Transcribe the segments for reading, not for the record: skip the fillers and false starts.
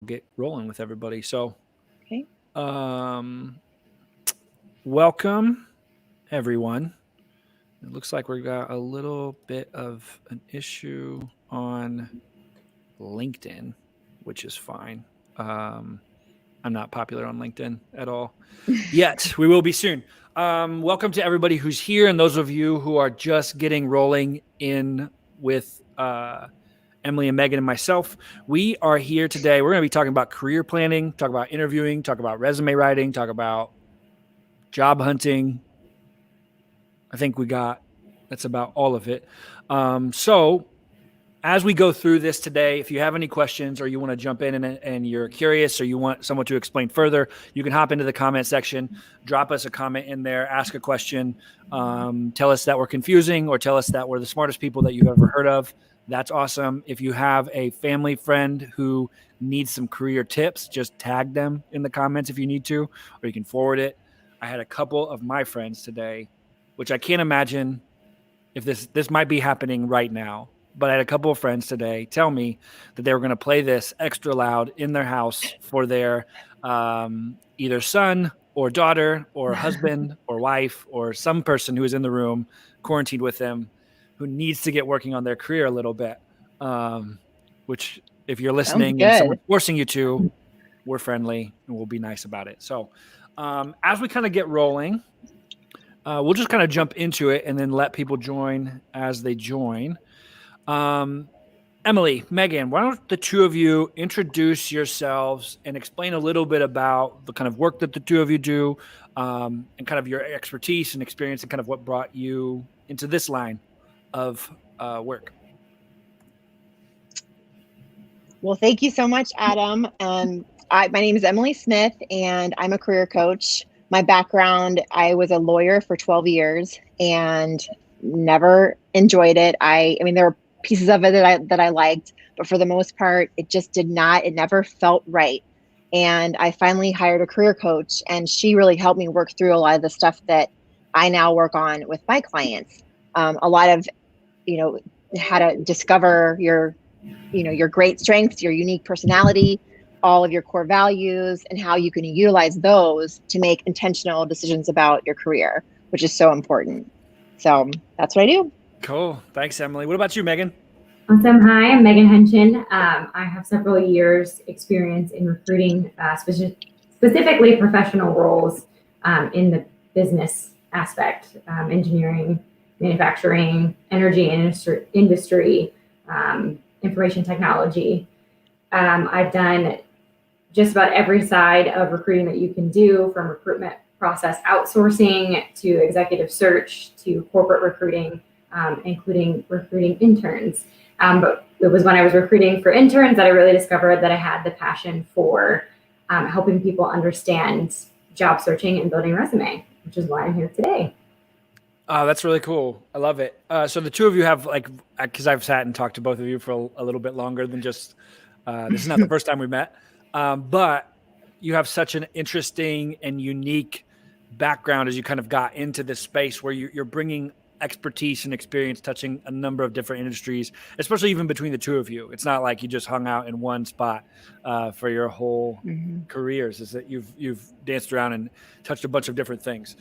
get rolling with everybody. So, Okay. um, welcome everyone. It looks like we got a little bit of an issue on LinkedIn, which is fine. Um, I'm not popular on LinkedIn at all yet. We will be soon. Welcome to everybody who's here and those of you who are just getting rolling in with Emily and Megan and myself. We are here today. We're going to be talking about career planning, talk about interviewing, talk about resume writing, talk about job hunting. I think that's about all of it. So, as we go through this today, if you have any questions or you want to jump in and you're curious or you want someone to explain further, you can hop into the comment section, drop us a comment in there, ask a question, tell us that we're confusing or tell us that we're the smartest people that you've ever heard of. That's awesome. If you have a family friend who needs some career tips, just tag them in the comments if you need to, or you can forward it. I had a couple of my friends today, which I can't imagine if this might be happening right now, but I had a couple of friends today tell me that they were going to play this extra loud in their house for their either son or daughter or husband or wife or some person who is in the room quarantined with them who needs to get working on their career a little bit. Which, if you're Sounds listening and good. someone's forcing you to, we're friendly and we'll be nice about it. So, as we kind of get rolling, we'll just kind of jump into it and then let people join as they join. Um, Emily, Megan, why don't the two of you introduce yourselves and explain a little bit about the kind of work that the two of you do, and kind of your expertise and experience and kind of what brought you into this line of work? Well, thank you so much, Adam. My name is Emily Smith, and I'm a career coach. My background, I was a lawyer for 12 years and never enjoyed it. I mean, there were pieces of it that I liked, but for the most part, it just did not. It never felt right. And I finally hired a career coach, and she really helped me work through a lot of the stuff that I now work on with my clients. A lot of, you know, how to discover your great strengths, your unique personality, all of your core values, and how you can utilize those to make intentional decisions about your career, which is so important. So that's what I do. Cool. Thanks, Emily. What about you, Megan? Awesome. Hi, I'm Meghan Henschen. I have several years experience in recruiting, specifically professional roles in the business aspect, engineering, manufacturing, energy industry, information technology. I've done just about every side of recruiting that you can do, from recruitment process outsourcing to executive search to corporate recruiting, including recruiting interns. But it was when I was recruiting for interns that I really discovered that I had the passion for helping people understand job searching and building a resume, which is why I'm here today. Oh, that's really cool. I love it. So the two of you have, like, because I've sat and talked to both of you for a little bit longer than just, this is not the first time we met, but you have such an interesting and unique background as you kind of got into this space where you're bringing expertise and experience touching a number of different industries, especially even between the two of you. It's not like you just hung out in one spot for your whole Mm-hmm. careers. Is that you've danced around and touched a bunch of different things.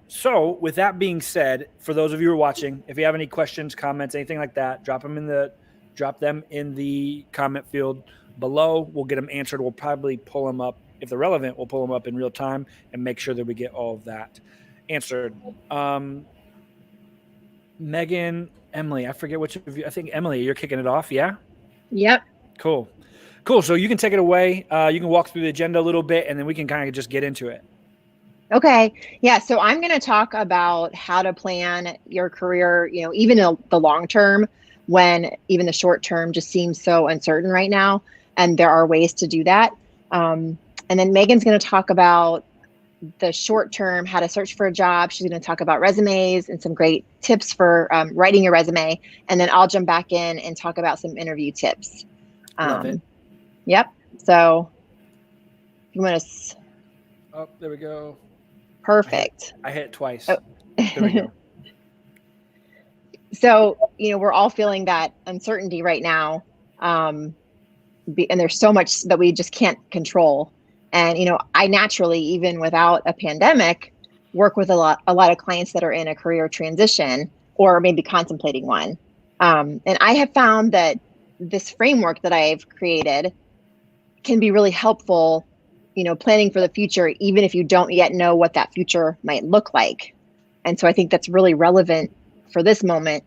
So with that being said, for those of you who are watching, if you have any questions, comments, anything like that, drop them in the comment field below. We'll get them answered. We'll probably pull them up if they're relevant. We'll pull them up in real time and make sure that we get all of that answered. Megan, Emily, I forget which of you. I think Emily, you're kicking it off. Yeah. Yep. Cool. So you can take it away. You can walk through the agenda a little bit, and then we can kind of just get into it. Okay. Yeah. So I'm going to talk about how to plan your career, even the long term, when even the short term just seems so uncertain right now. And there are ways to do that. And then Megan's going to talk about the short term, how to search for a job. She's going to talk about resumes and some great tips for writing your resume. And then I'll jump back in and talk about some interview tips. Love it. Yep. So you want to... Oh, there we go. Perfect. I hit it twice. Oh. There we go. So, we're all feeling that uncertainty right now. and there's so much that we just can't control. And, I naturally, even without a pandemic, work with a lot of clients that are in a career transition or maybe contemplating one. And I have found that this framework that I've created can be really helpful, planning for the future, even if you don't yet know what that future might look like. And so I think that's really relevant for this moment.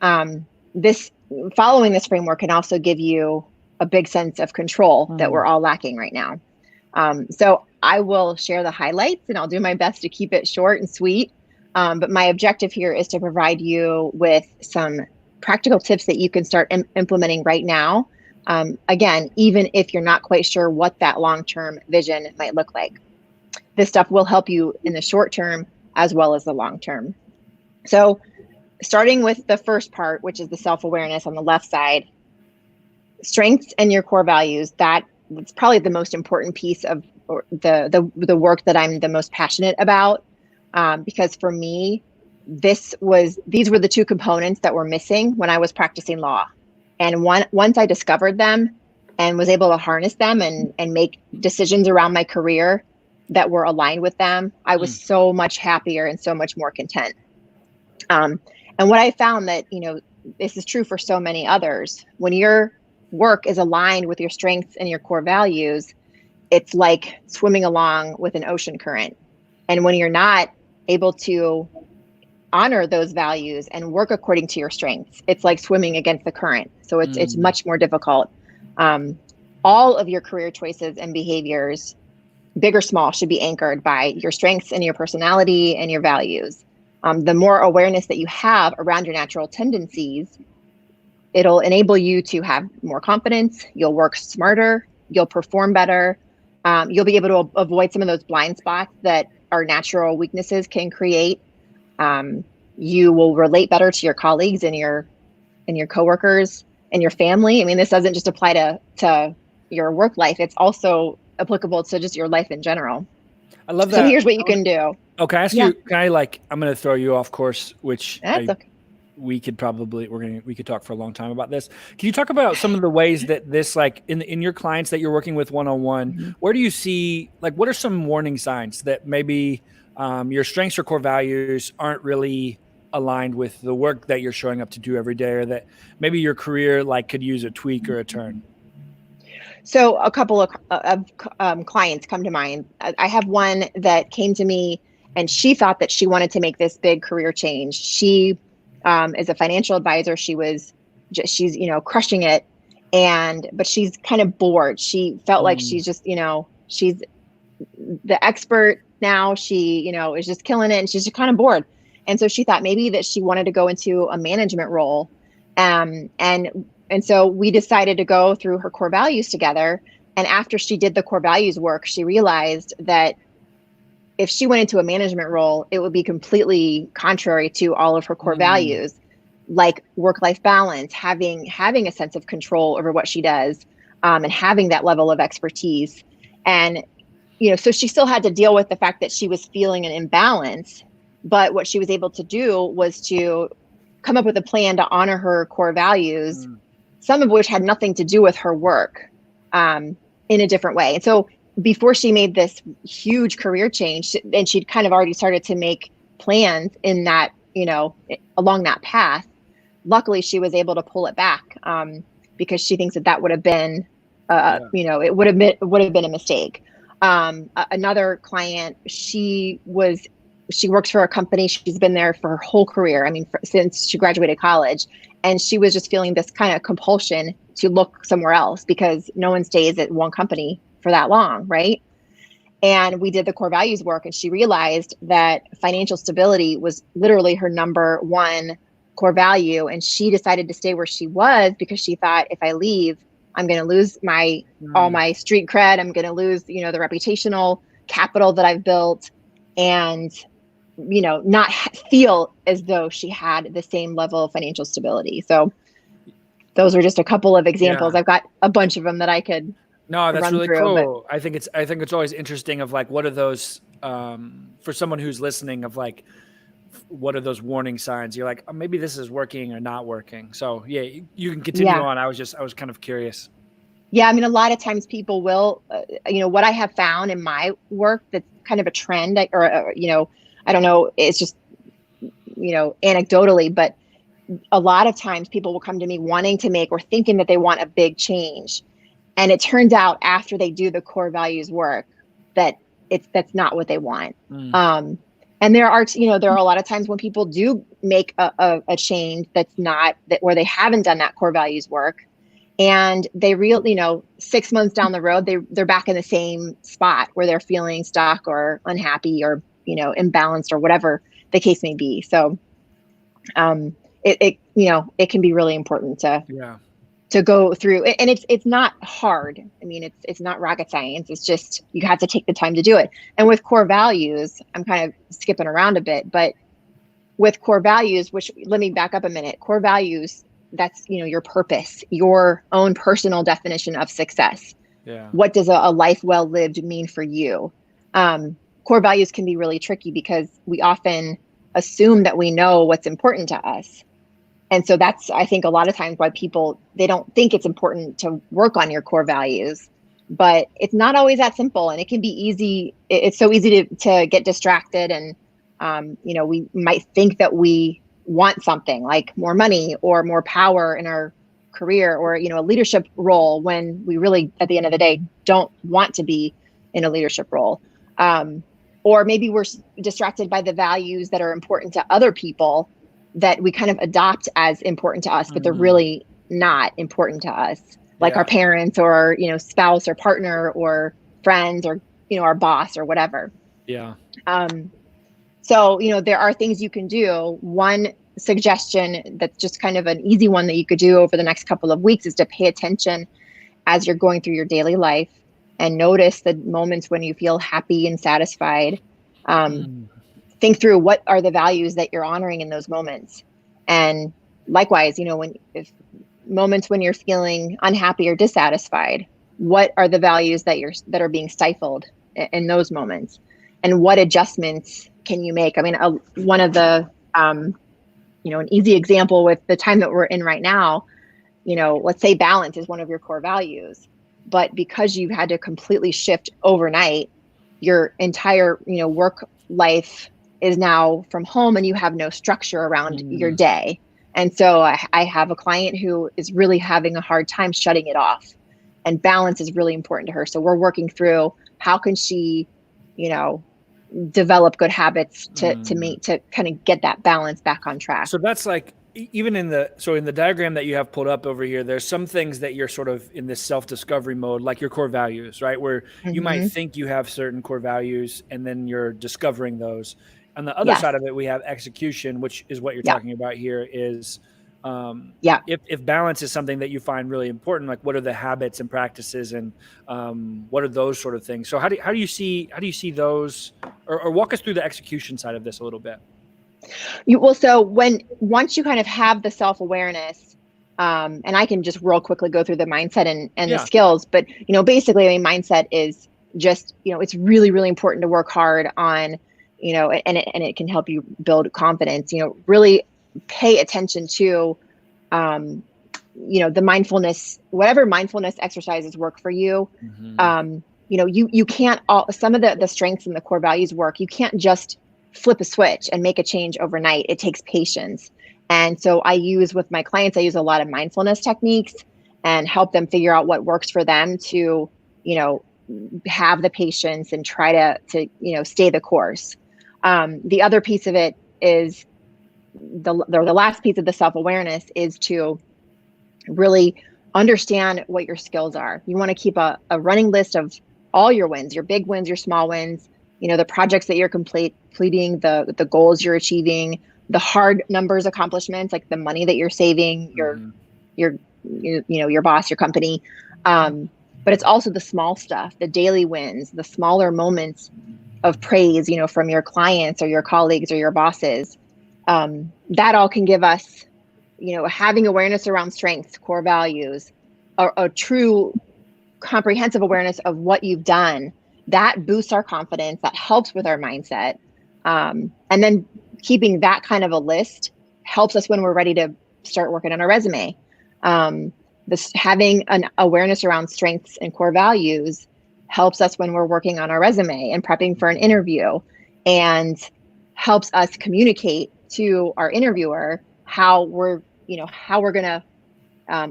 Following this framework can also give you a big sense of control that we're all lacking right now. So I will share the highlights, and I'll do my best to keep it short and sweet. But my objective here is to provide you with some practical tips that you can start implementing right now. Again, even if you're not quite sure what that long-term vision might look like. This stuff will help you in the short term as well as the long term. So starting with the first part, which is the self-awareness on the left side, strengths and your core values, that's probably the most important piece of the work that I'm the most passionate about. Because for me, these were the two components that were missing when I was practicing law. And once I discovered them and was able to harness them and make decisions around my career that were aligned with them, I was so much happier and so much more content. And what I found that, this is true for so many others, when your work is aligned with your strengths and your core values, it's like swimming along with an ocean current. And when you're not able to honor those values and work according to your strengths, it's like swimming against the current. So it's much more difficult. All of your career choices and behaviors, big or small, should be anchored by your strengths and your personality and your values. The more awareness that you have around your natural tendencies, it'll enable you to have more confidence. You'll work smarter. You'll perform better. You'll be able to avoid some of those blind spots that our natural weaknesses can create. You will relate better to your colleagues and your coworkers and your family. I mean, this doesn't just apply to your work life. It's also applicable to just your life in general. I love that. So here's what you can do. Oh, can I ask you, I'm going to throw you off course, which okay. We could talk for a long time about this. Can you talk about some of the ways that this, like in your clients that you're working with one-on-one, where do you see, like, what are some warning signs that maybe your strengths or core values aren't really aligned with the work that you're showing up to do every day, or that maybe your career could use a tweak or a turn? So a couple of clients come to mind. I have one that came to me and she thought that she wanted to make this big career change. She is a financial advisor. She's crushing it. But she's kind of bored. She felt like she's just, she's the expert now. She, is just killing it, and she's just kind of bored. And so she thought maybe that she wanted to go into a management role. And so we decided to go through her core values together. And after she did the core values work, she realized that if she went into a management role, it would be completely contrary to all of her core values, like work-life balance, having a sense of control over what she does, and having that level of expertise. And, so she still had to deal with the fact that she was feeling an imbalance. But what she was able to do was to come up with a plan to honor her core values, some of which had nothing to do with her work, in a different way. And so before she made this huge career change, and she'd kind of already started to make plans in that, along that path, luckily she was able to pull it back, because she thinks that would have been, it would have been a mistake. Another client, she works for a company. She's been there for her whole career. I mean, since she graduated college, and she was just feeling this kind of compulsion to look somewhere else because no one stays at one company for that long, right? And we did the core values work, and she realized that financial stability was literally her number one core value. And she decided to stay where she was because she thought, if I leave, I'm going to lose all my street cred. I'm going to lose, the reputational capital that I've built, and not feel as though she had the same level of financial stability. So those are just a couple of examples. I've got a bunch of them that I could. No, that's really cool. I think it's always interesting of what are those, for someone who's listening, of what are those warning signs? You're like, oh, maybe this is working or not working. So yeah, you can continue on. I was kind of curious. Yeah, I mean, a lot of times people will, what I have found in my work that's kind of a trend, I don't know, it's just, anecdotally, but a lot of times people will come to me wanting to make or thinking that they want a big change. And it turns out after they do the core values work that that's not what they want. And there are a lot of times when people do make a change that's not that, where they haven't done that core values work, and they 6 months down the road, they're back in the same spot where they're feeling stuck or unhappy or, imbalanced or whatever the case may be. So, it can be really important to go through, and it's not hard. I mean, it's not rocket science. It's just, you have to take the time to do it. And with core values, I'm kind of skipping around a bit, but with core values, which, let me back up a minute, core values, that's, your purpose, your own personal definition of success. Yeah. What does a life well lived mean for you? Core values can be really tricky because we often assume that we know what's important to us. And so that's, I think, a lot of times why people, they don't think it's important to work on your core values, but it's not always that simple. And it can be easy. It's so easy to get distracted. And, we might think that we want something like more money or more power in our career or, a leadership role, when we really, at the end of the day, don't want to be in a leadership role. Or maybe we're distracted by the values that are important to other people that we kind of adopt as important to us, but they're really not important to us, like our parents or, spouse or partner or friends or, our boss or whatever. Yeah. So, there are things you can do. One suggestion that's just kind of an easy one that you could do over the next couple of weeks is to pay attention as you're going through your daily life and notice the moments when you feel happy and satisfied. Think through what are the values that you're honoring in those moments. And likewise, if moments when you're feeling unhappy or dissatisfied, what are the values that are being stifled in those moments? And what adjustments can you make? I mean, one of the, an easy example with the time that we're in right now, let's say balance is one of your core values, but because you've had to completely shift overnight, your entire, work life is now from home and you have no structure around your day. And so I have a client who is really having a hard time shutting it off, and balance is really important to her. So we're working through how can she, develop good habits to kind of get that balance back on track. So that's like, even in the diagram that you have pulled up over here, there's some things that you're sort of in this self-discovery mode, like your core values, right? Where you might think you have certain core values and then you're discovering those. On the other side of it, we have execution, which is what you're talking about here is, if balance is something that you find really important, like what are the habits and practices and what are those sort of things? So how do you see those, or walk us through the execution side of this a little bit? So once you kind of have the self-awareness, and I can just real quickly go through the mindset and the skills, but, basically, I mean, mindset is just, it's really, really important to work hard on, and it can help you build confidence, really pay attention to, the mindfulness, whatever mindfulness exercises work for you. You can't, some of the strengths in the core values work, you can't just flip a switch and make a change overnight. It takes patience. And so with my clients, I use a lot of mindfulness techniques and help them figure out what works for them to, have the patience and try to stay the course. The other piece of it is the last piece of the self-awareness is to really understand what your skills are. You want to keep a running list of all your wins, your big wins, your small wins, the projects that you're completing, the goals you're achieving, the hard numbers accomplishments, like the money that you're saving, your boss, your company. But it's also the small stuff, the daily wins, the smaller moments of praise, from your clients or your colleagues or your bosses. That all can give us, having awareness around strengths, core values, a true comprehensive awareness of what you've done. That boosts our confidence, that helps with our mindset. And then keeping that kind of a list helps us when we're ready to start working on our resume. this having an awareness around strengths and core values helps us when we're working on our resume and prepping for an interview, and helps us communicate to our interviewer how we're going to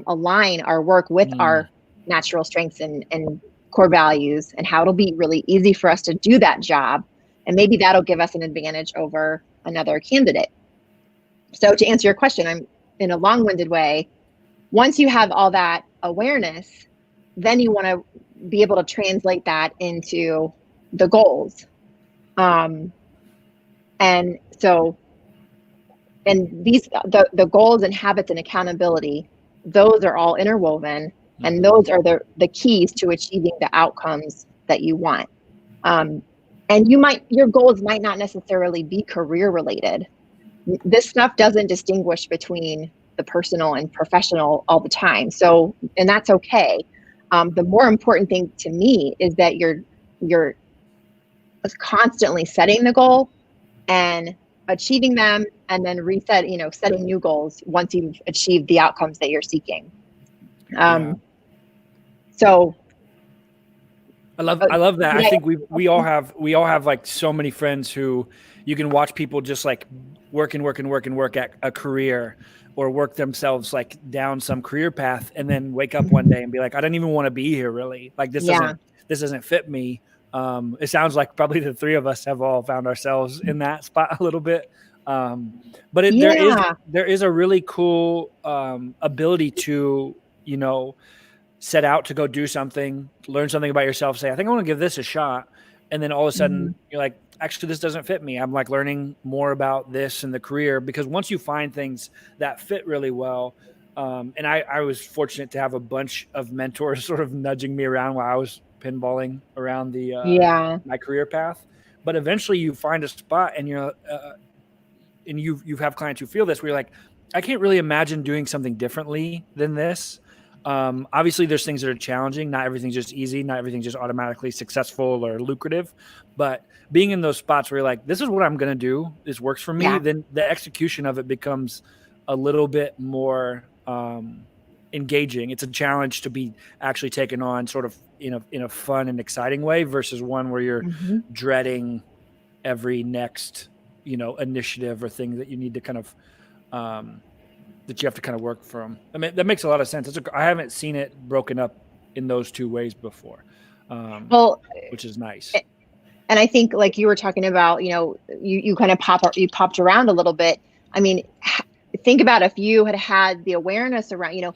align our work with our natural strengths and core values, and how it'll be really easy for us to do that job. And maybe that'll give us an advantage over another candidate. So to answer your question, I'm in a long-winded way. Once you have all that awareness, then you want to be able to translate that into the goals. And these, the goals and habits and accountability, those are all interwoven, and those are the keys to achieving the outcomes that you want. And your goals might not necessarily be career related. This stuff doesn't distinguish between the personal and professional all the time. So, and that's okay. The more important thing to me is that you're constantly setting the goal and achieving them, and then setting new goals once you've achieved the outcomes that you're seeking. So I love that. I think we all have like so many friends who you can watch people just like work at a career, or work themselves like down some career path, and then wake up one day and be like, I don't even want to be here, really. Like this doesn't fit me. It sounds like probably the three of us have all found ourselves in that spot a little bit. But there is a really cool ability to, set out to go do something, learn something about yourself, say, I think I want to give this a shot. And then all of a sudden you're like, actually, this doesn't fit me. I'm like learning more about this in the career, because once you find things that fit really well, and I was fortunate to have a bunch of mentors sort of nudging me around while I was pinballing around my career path. But eventually you find a spot, and you have clients who feel this, where you're like, I can't really imagine doing something differently than this. Obviously there's things that are challenging. Not everything's just easy. Not everything's just automatically successful or lucrative, but being in those spots where you're like, this is what I'm going to do. This works for me. Then the execution of it becomes a little bit more, engaging. It's a challenge to be actually taken on sort of in a fun and exciting way, versus one where you're dreading every next, initiative or thing that you need to kind of, that you have to kind of work from. I mean, that makes a lot of sense. I haven't seen it broken up in those two ways before, which is nice. And I think, like you were talking about, you kind of popped around a little bit. I mean, think about if you had the awareness around,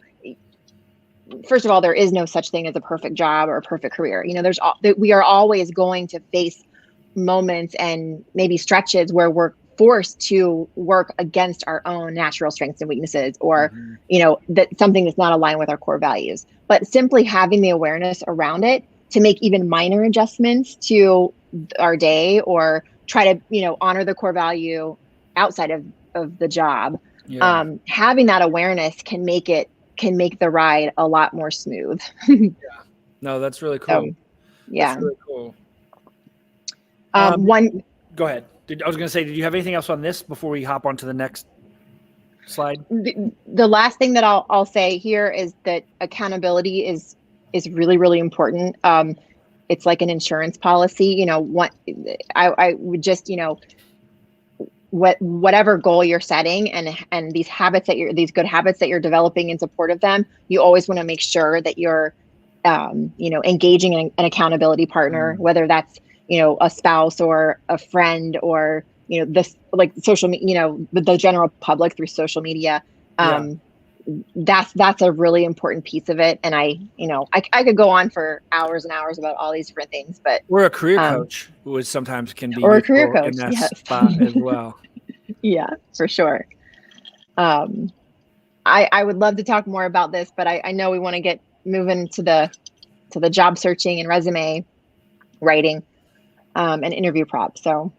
first of all, there is no such thing as a perfect job or a perfect career. We are always going to face moments and maybe stretches where we're forced to work against our own natural strengths and weaknesses, or, that something that's not aligned with our core values. But simply having the awareness around it to make even minor adjustments to our day, or try to, honor the core value outside of the job. Having that awareness can make the ride a lot more smooth. No, that's really cool. That's really cool. Go ahead. I was going to say, did you have anything else on this before we hop on to the next slide? The last thing that I'll say here is that accountability is really, really important. It's like an insurance policy. I would just, whatever goal you're setting, and these good habits that you're developing in support of them, you always want to make sure that you're, engaging an accountability partner, whether that's, a spouse or a friend, or, this like social, the general public through social media. That's a really important piece of it. And I could go on for hours and hours about all these different things, but we're a career coach, which sometimes can be, or a career coach in that spot as well. Yeah, for sure. I would love to talk more about this, but I know we want to get moving to the job searching and resume writing, and interview prep. So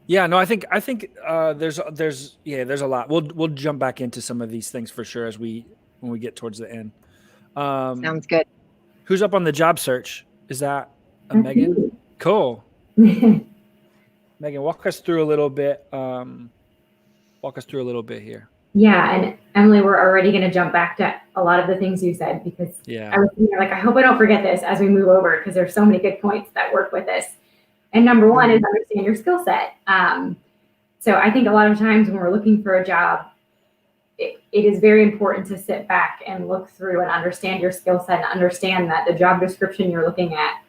yeah, no, I think there's a lot. We'll jump back into some of these things for sure when we get towards the end. Sounds good. Who's up on the job search? Is that Megan? Cool. Megan, walk us through a little bit here. Yeah, and Emily, we're already going to jump back to a lot of the things you said, because I was thinking, like, I hope I don't forget this as we move over, because there's so many good points that work with this. And number one is understand your skill set. So I think a lot of times when we're looking for a job, it is very important to sit back and look through and understand your skill set, and understand that the job description you're looking at,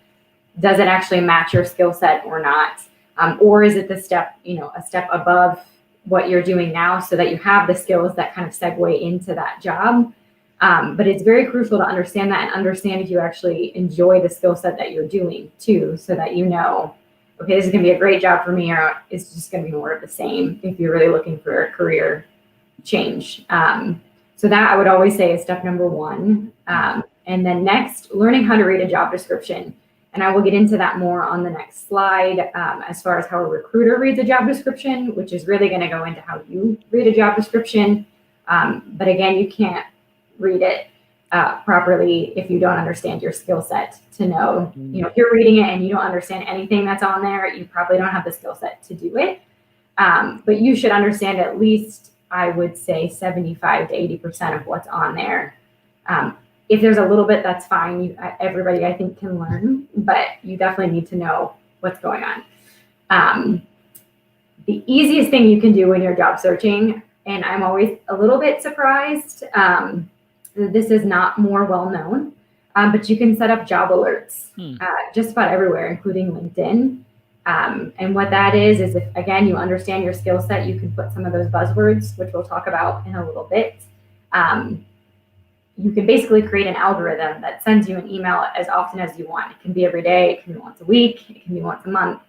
does it actually match your skill set or not? Or is it the step, a step above what you're doing now, so that you have the skills that kind of segue into that job. But it's very crucial to understand that, and understand if you actually enjoy the skill set that you're doing too, so that okay, this is going to be a great job for me, or it's just going to be more of the same if you're really looking for a career change. So that I would always say is step number one. And then next, learning how to read a job description. And I will get into that more on the next slide, as far as how a recruiter reads a job description, which is really going to go into how you read a job description. But again, you can't read it properly if you don't understand your skill set to know, if you're reading it and you don't understand anything that's on there, you probably don't have the skill set to do it. But you should understand at least, I would say, 75 to 80% of what's on there. If there's a little bit, that's fine. Everybody, I think, can learn, but you definitely need to know what's going on. The easiest thing you can do when you're job searching, and I'm always a little bit surprised, this is not more well known, but you can set up job alerts just about everywhere, including LinkedIn. And what that is if, again, you understand your skill set, you can put some of those buzzwords, which we'll talk about in a little bit. You can basically create an algorithm that sends you an email as often as you want. It can be every day, it can be once a week, it can be once a month.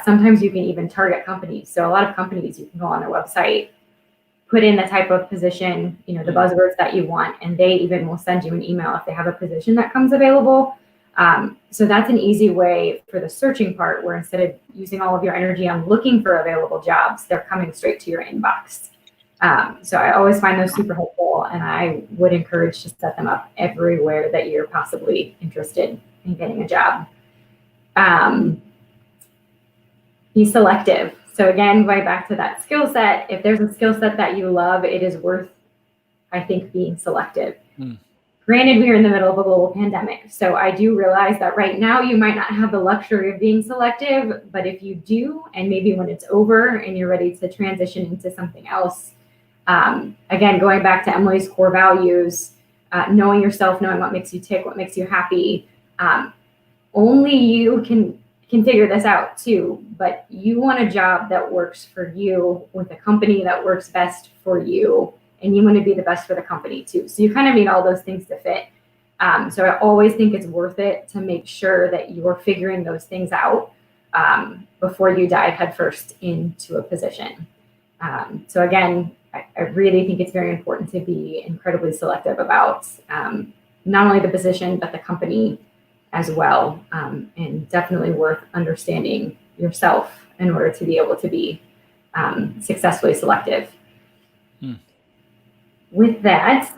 Sometimes you can even target companies. So a lot of companies, you can go on their website, put in the type of position, the buzzwords that you want, and they even will send you an email if they have a position that comes available. So that's an easy way for the searching part, where instead of using all of your energy on looking for available jobs, they're coming straight to your inbox. So I always find those super helpful, and I would encourage to set them up everywhere that you're possibly interested in getting a job. Be selective. So again, going back to that skill set, if there's a skill set that you love, it is worth, I think, being selective. Granted, we are in the middle of a global pandemic, so I do realize that right now you might not have the luxury of being selective, but if you do, and maybe when it's over and you're ready to transition into something else, again, going back to Emily's core values, knowing yourself, knowing what makes you tick, what makes you happy, only you can figure this out too, but you want a job that works for you, with a company that works best for you, and you want to be the best for the company too. So you kind of need all those things to fit. So I always think it's worth it to make sure that you're figuring those things out before you dive headfirst into a position. So again, I really think it's very important to be incredibly selective about not only the position, but the company as well. And definitely worth understanding yourself in order to be able to be successfully selective. With that,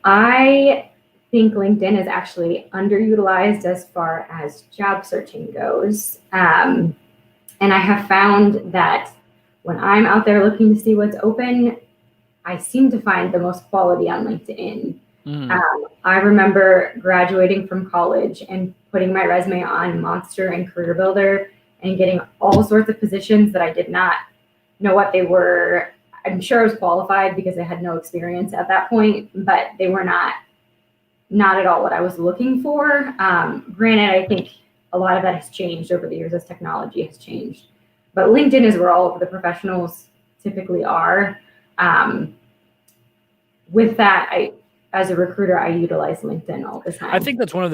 I think LinkedIn is actually underutilized as far as job searching goes. And I have found that when I'm out there looking to see what's open, I seem to find the most quality on LinkedIn. I remember graduating from college and putting my resume on Monster and Career Builder and getting all sorts of positions that I did not know what they were. I'm sure I was qualified because I had no experience at that point, but they were not at all what I was looking for. Granted, I think a lot of that has changed over the years as technology has changed. But LinkedIn is where all of the professionals typically are. With that, as a recruiter, I utilize LinkedIn all the time. I think that's one of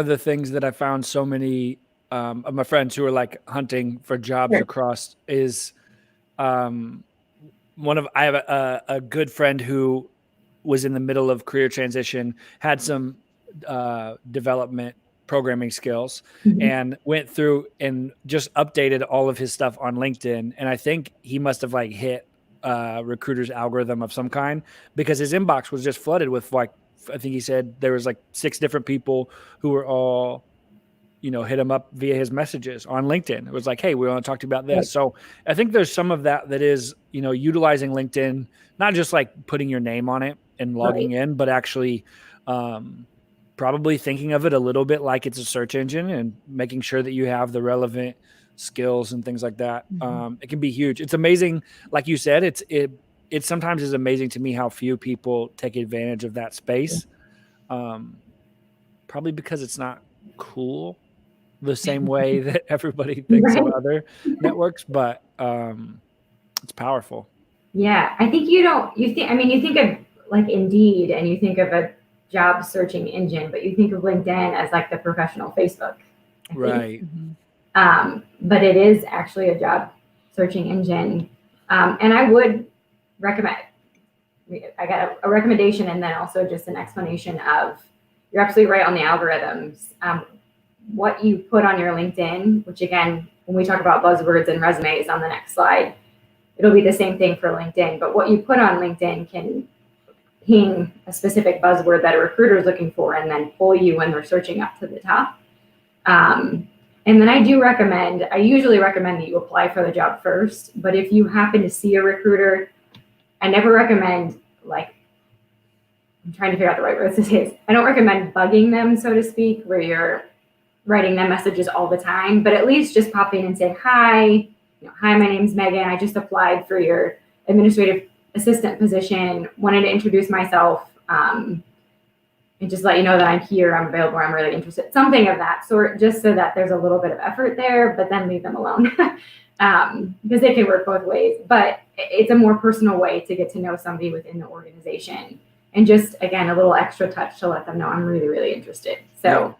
the things that I found so many of my friends who are like hunting for jobs across is I have a good friend who was in the middle of career transition, had some development programming skills, and went through and just updated all of his stuff on LinkedIn. And I think he must have like hit recruiter's algorithm of some kind, because his inbox was just flooded with, like, I think he said there was like 6 different people who were all hit him up via his messages on LinkedIn. It was like, hey, we want to talk to you about this. Right. So I think there's some of that is, utilizing LinkedIn, not just like putting your name on it and logging in, but actually probably thinking of it a little bit like it's a search engine and making sure that you have the relevant skills and things like that. It can be huge. It's amazing. Like you said, it sometimes is amazing to me how few people take advantage of that space. Probably because it's not cool the same way that everybody thinks of other networks, but it's powerful. Yeah, I think you think of like Indeed and you think of a job searching engine, but you think of LinkedIn as like the professional Facebook. Right. But it is actually a job searching engine. And I would recommend, I got a recommendation and then also just an explanation of, you're absolutely right on the algorithms. What you put on your LinkedIn, which again, when we talk about buzzwords and resumes on the next slide, it'll be the same thing for LinkedIn. But what you put on LinkedIn can ping a specific buzzword that a recruiter is looking for and then pull you when they're searching up to the top. And then I usually recommend that you apply for the job first. But if you happen to see a recruiter, I never recommend, like, I'm trying to figure out the right words to say this. I don't recommend bugging them, so to speak, where you're writing them messages all the time, but at least just pop in and say, hi, hi, my name's Megan. I just applied for your administrative assistant position. Wanted to introduce myself and just let you know that I'm here, I'm available, I'm really interested. Something of that sort, just so that there's a little bit of effort there, but then leave them alone. Because they can work both ways. But it's a more personal way to get to know somebody within the organization. And just, again, a little extra touch to let them know I'm really, really interested. So,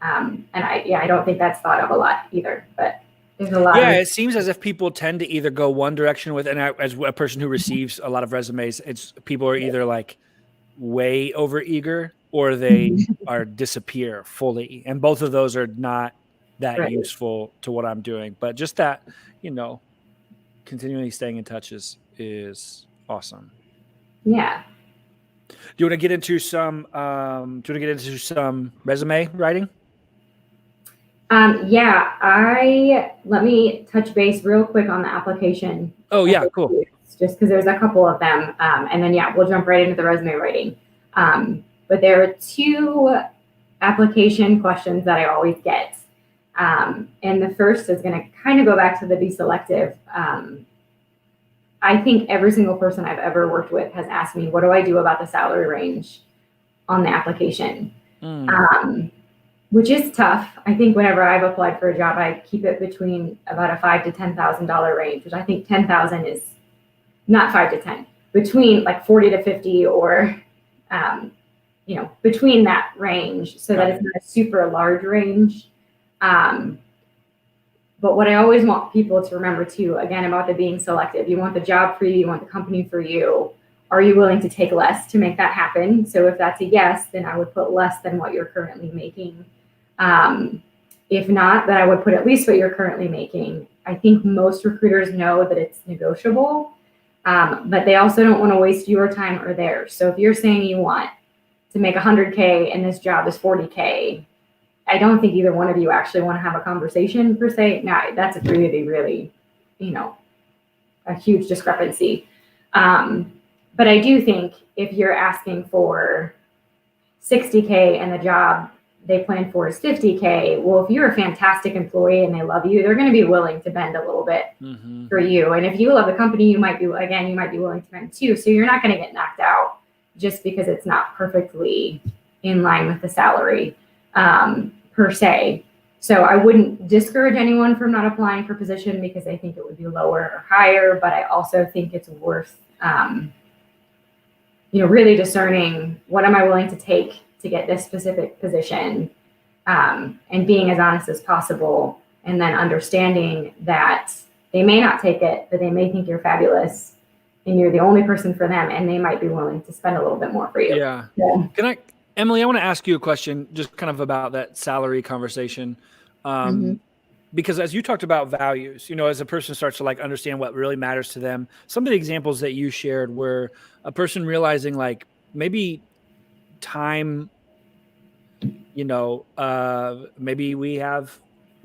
and I don't think that's thought of a lot either, but there's a lot. Yeah, it seems as if people tend to either go one direction with, and as a person who receives a lot of resumes, people are either like way over eager or they are disappear fully. And both of those are not that useful to what I'm doing. But just that, continually staying in touch is awesome. Yeah. Do you want to get into some resume writing? Let me touch base real quick on the application. Oh yeah, cool. Just because there's a couple of them. And then, we'll jump right into the resume writing. But there are 2 application questions that I always get. And the first is going to kind of go back to the be selective. I think every single person I've ever worked with has asked me, what do I do about the salary range on the application? Which is tough. I think whenever I've applied for a job, I keep it between about a $5,000 to $10,000 range, which I think 10,000 is not 5 to 10, between like 40 to 50 or, between that range, so that it's not a super large range. But what I always want people to remember too, again, about the being selective, you want the job for you, you want the company for you. Are you willing to take less to make that happen? So if that's a yes, then I would put less than what you're currently making. If not, then I would put at least what you're currently making. I think most recruiters know that it's negotiable, but they also don't want to waste your time or theirs. So if you're saying you want to make 100K and this job is 40K, I don't think either one of you actually want to have a conversation per se. No, that's a really, really, a huge discrepancy. But I do think if you're asking for 60K and the job they plan for is 50K, well, if you're a fantastic employee and they love you, they're going to be willing to bend a little bit for you. And if you love the company, you might be willing to bend too. So you're not going to get knocked out just because it's not perfectly in line with the salary per se. So I wouldn't discourage anyone from not applying for position because I think it would be lower or higher, but I also think it's worth, really discerning what am I willing to take to get this specific position, and being as honest as possible, and then understanding that they may not take it, but they may think you're fabulous and you're the only person for them, and they might be willing to spend a little bit more for you. Yeah. Emily, I want to ask you a question just kind of about that salary conversation. Because as you talked about values, as a person starts to like understand what really matters to them, some of the examples that you shared were a person realizing like maybe time maybe we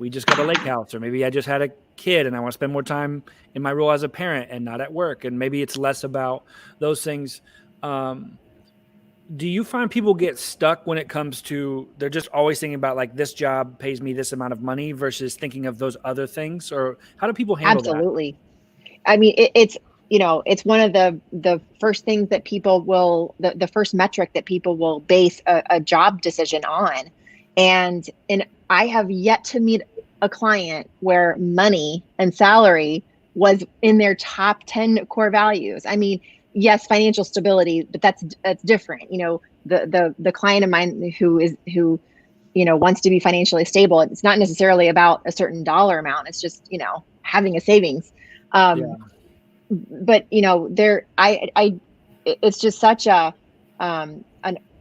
just got a lake house, or maybe I just had a kid and I want to spend more time in my role as a parent and not at work. And maybe it's less about those things. Do you find people get stuck when it comes to, they're just always thinking about like, this job pays me this amount of money versus thinking of those other things? Or how do people handle that? Absolutely. I mean, it's one of the first things that people will, the first metric that people will base a job decision on. And I have yet to meet a client where money and salary was in their top 10 core values. I mean, yes, financial stability, but that's different. The client of mine who wants to be financially stable, it's not necessarily about a certain dollar amount. It's just, having a savings. But it's just such a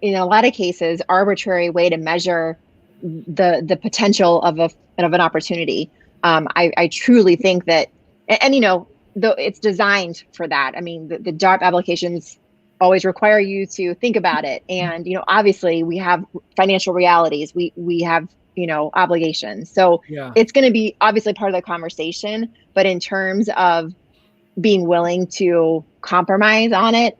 in a lot of cases arbitrary way to measure the potential of an opportunity. I truly think that, and though it's designed for that. I mean, the job applications always require you to think about it, and obviously we have financial realities. We have obligations, so it's going to be obviously part of the conversation. But in terms of being willing to compromise on it,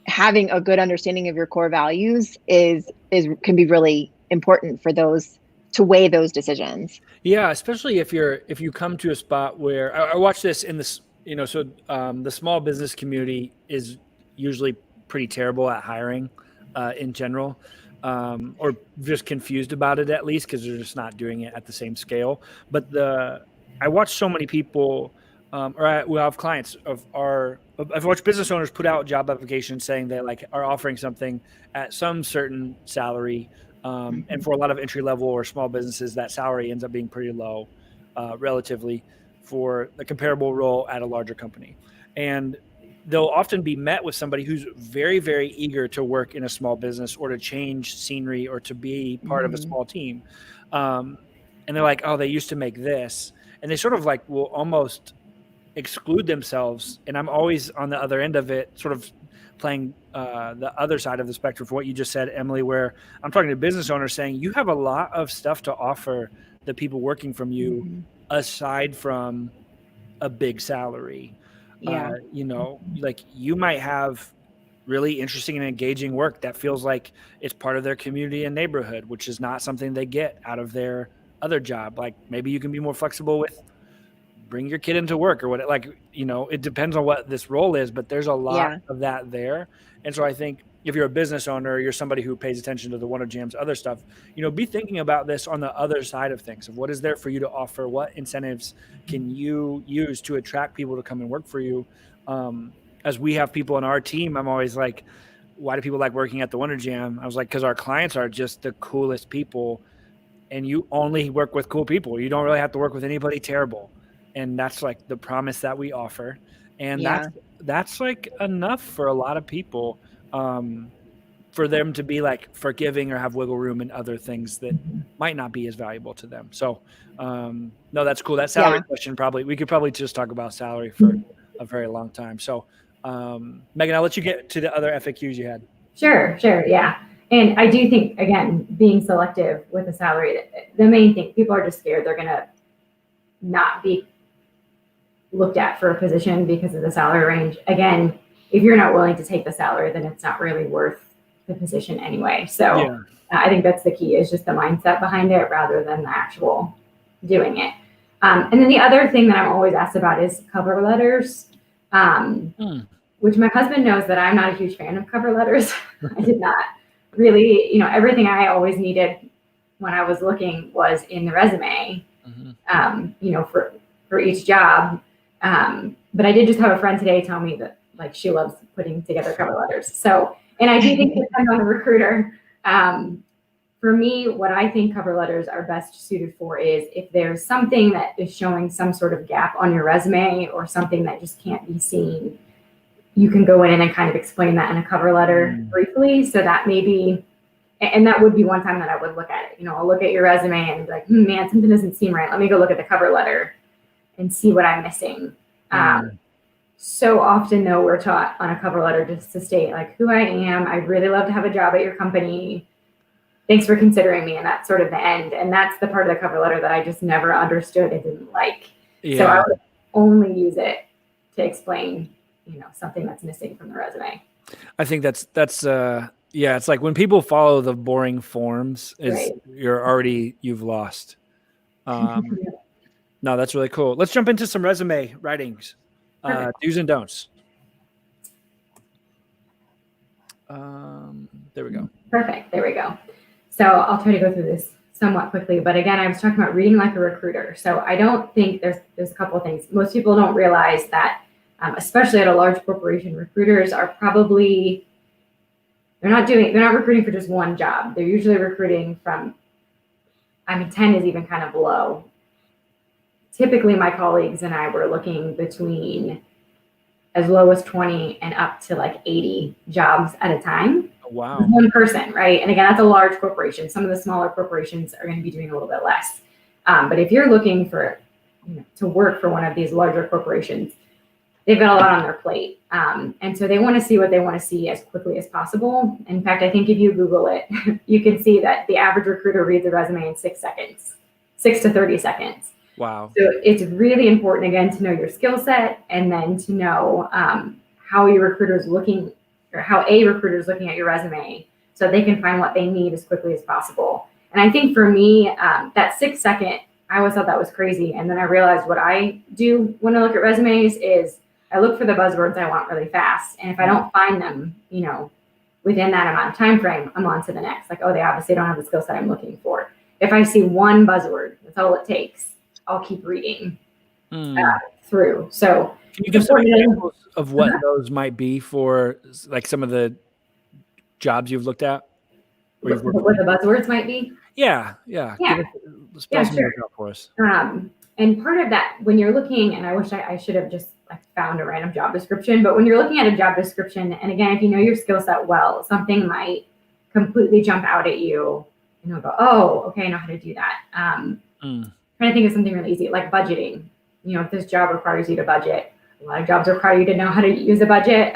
having a good understanding of your core values can be really important for those to weigh those decisions. Yeah, especially if you come to a spot where I watch this in this, the small business community is usually pretty terrible at hiring in general, or just confused about it, at least because they're just not doing it at the same scale. But I watch so many people. We have clients I've watched business owners put out job applications saying they are offering something at some certain salary. And for a lot of entry level or small businesses, that salary ends up being pretty low, relatively, for the comparable role at a larger company. And they'll often be met with somebody who's very, very eager to work in a small business or to change scenery or to be part of a small team. And they're like, oh, they used to make this. And they sort of will almost exclude themselves. And I'm always on the other end of it, sort of playing the other side of the spectrum for what you just said, Emily, where I'm talking to business owners saying you have a lot of stuff to offer the people working from you, aside from a big salary. You might have really interesting and engaging work that feels like it's part of their community and neighborhood, which is not something they get out of their other job. Like maybe you can be more flexible with bring your kid into work or what, it depends on what this role is, but there's a lot of that there. And so I think if you're a business owner, you're somebody who pays attention to the Wonder Jam's other stuff, be thinking about this on the other side of things, of what is there for you to offer, what incentives can you use to attract people to come and work for you. As we have people on our team, I'm always like, why do people like working at the Wonder Jam? I was like, because our clients are just the coolest people, and you only work with cool people. You don't really have to work with anybody terrible. And that's the promise that we offer. And that's enough for a lot of people, for them to be forgiving or have wiggle room in other things that might not be as valuable to them. So, no, that's cool. That salary question, we could probably just talk about salary for a very long time. So, Megan, I'll let you get to the other FAQs you had. Sure. Yeah. And I do think, again, being selective with the salary, the main thing, people are just scared they're going to not be looked at for a position because of the salary range. Again, if you're not willing to take the salary, then it's not really worth the position anyway. So I think that's the key, is just the mindset behind it rather than the actual doing it. And then the other thing that I'm always asked about is cover letters, which my husband knows that I'm not a huge fan of cover letters. I did not really, everything I always needed when I was looking was in the resume, for each job. But I did just have a friend today tell me that she loves putting together cover letters. So, and I do think it depends on the recruiter. For me, what I think cover letters are best suited for is if there's something that is showing some sort of gap on your resume or something that just can't be seen, you can go in and kind of explain that in a cover letter briefly. So that maybe, and that would be one time that I would look at it. I'll look at your resume and be like, man, something doesn't seem right. Let me go look at the cover letter and see what I'm missing. So often, though, we're taught on a cover letter just to state who I am. I'd really love to have a job at your company. thanks for considering me. And that's sort of the end. And that's the part of the cover letter that I just never understood and didn't like. Yeah. So I would only use it to explain, something that's missing from the resume. I think that's yeah, it's like when people follow the boring forms, Right. you've lost. No, that's really cool. Let's jump into some resume writings, do's and don'ts. There we go. Perfect. There we go. So I'll try to go through this somewhat quickly, but again, I was talking about reading like a recruiter. So I don't think there's a couple of things. Most people don't realize that, especially at a large corporation, recruiters are probably, they're not recruiting for just one job. They're usually recruiting from, 10 is even kind of low. Typically my colleagues and I were looking between as low as 20 and up to like 80 jobs at a time. Wow. One person, right? And again, that's a large corporation. Some of the smaller corporations are going to be doing a little bit less. But if you're looking for, to work for one of these larger corporations, they've got a lot on their plate. And so they want to see what they want to see as quickly as possible. In fact, I think if you Google it, you can see that the average recruiter reads a resume in 6 seconds, 6 to 30 seconds. Wow. So it's really important, again, to know your skill set and then to know how your recruiter's looking, or how a recruiter is looking at your resume so they can find what they need as quickly as possible. And I think for me, that 6 second, I always thought that was crazy. And then I realized what I do when I look at resumes is I look for the buzzwords I want really fast. And if I don't find them, within that amount of time frame, I'm on to the next. Like, oh, they obviously don't have the skill set I'm looking for. If I see one buzzword, that's all it takes, I'll keep reading through. So can you give some examples of what those might be for like some of the jobs you've looked at? What the buzzwords might be? Yeah. Spell some out for us. And part of that, when you're looking, and I wish I should have just found a random job description, but when you're looking at a job description, and again, if you know your skill set well, something might completely jump out at you and you'll go, oh, okay, I know how to do that. Trying to think of something really easy, like budgeting. If this job requires you to budget, a lot of jobs require you to know how to use a budget.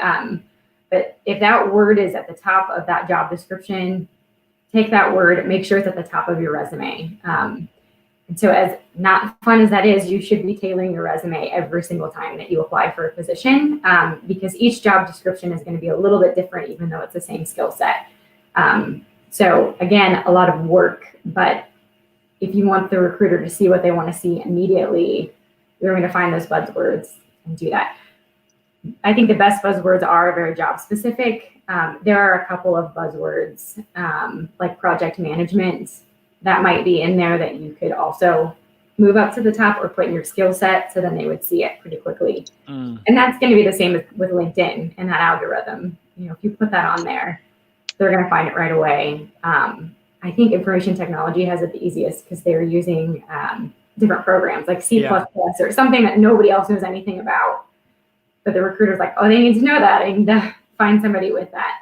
But if that word is at the top of that job description, take that word, make sure it's at the top of your resume. And so as not fun as that is, you should be tailoring your resume every single time that you apply for a position, because each job description is going to be a little bit different, even though it's the same skill set. So again, a lot of work, but if you want the recruiter to see what they want to see immediately, you're going to find those buzzwords and do that. I think the best buzzwords are very job specific. There are a couple of buzzwords like project management that might be in there that you could also move up to the top or put in your skill set, so then they would see it pretty quickly. And that's going to be the same with LinkedIn and that algorithm. If you put that on there, they're going to find it right away. I think information technology has it the easiest because they're using different programs like C++ or something that nobody else knows anything about. But the recruiter's like, oh, they need to know that. I need to find somebody with that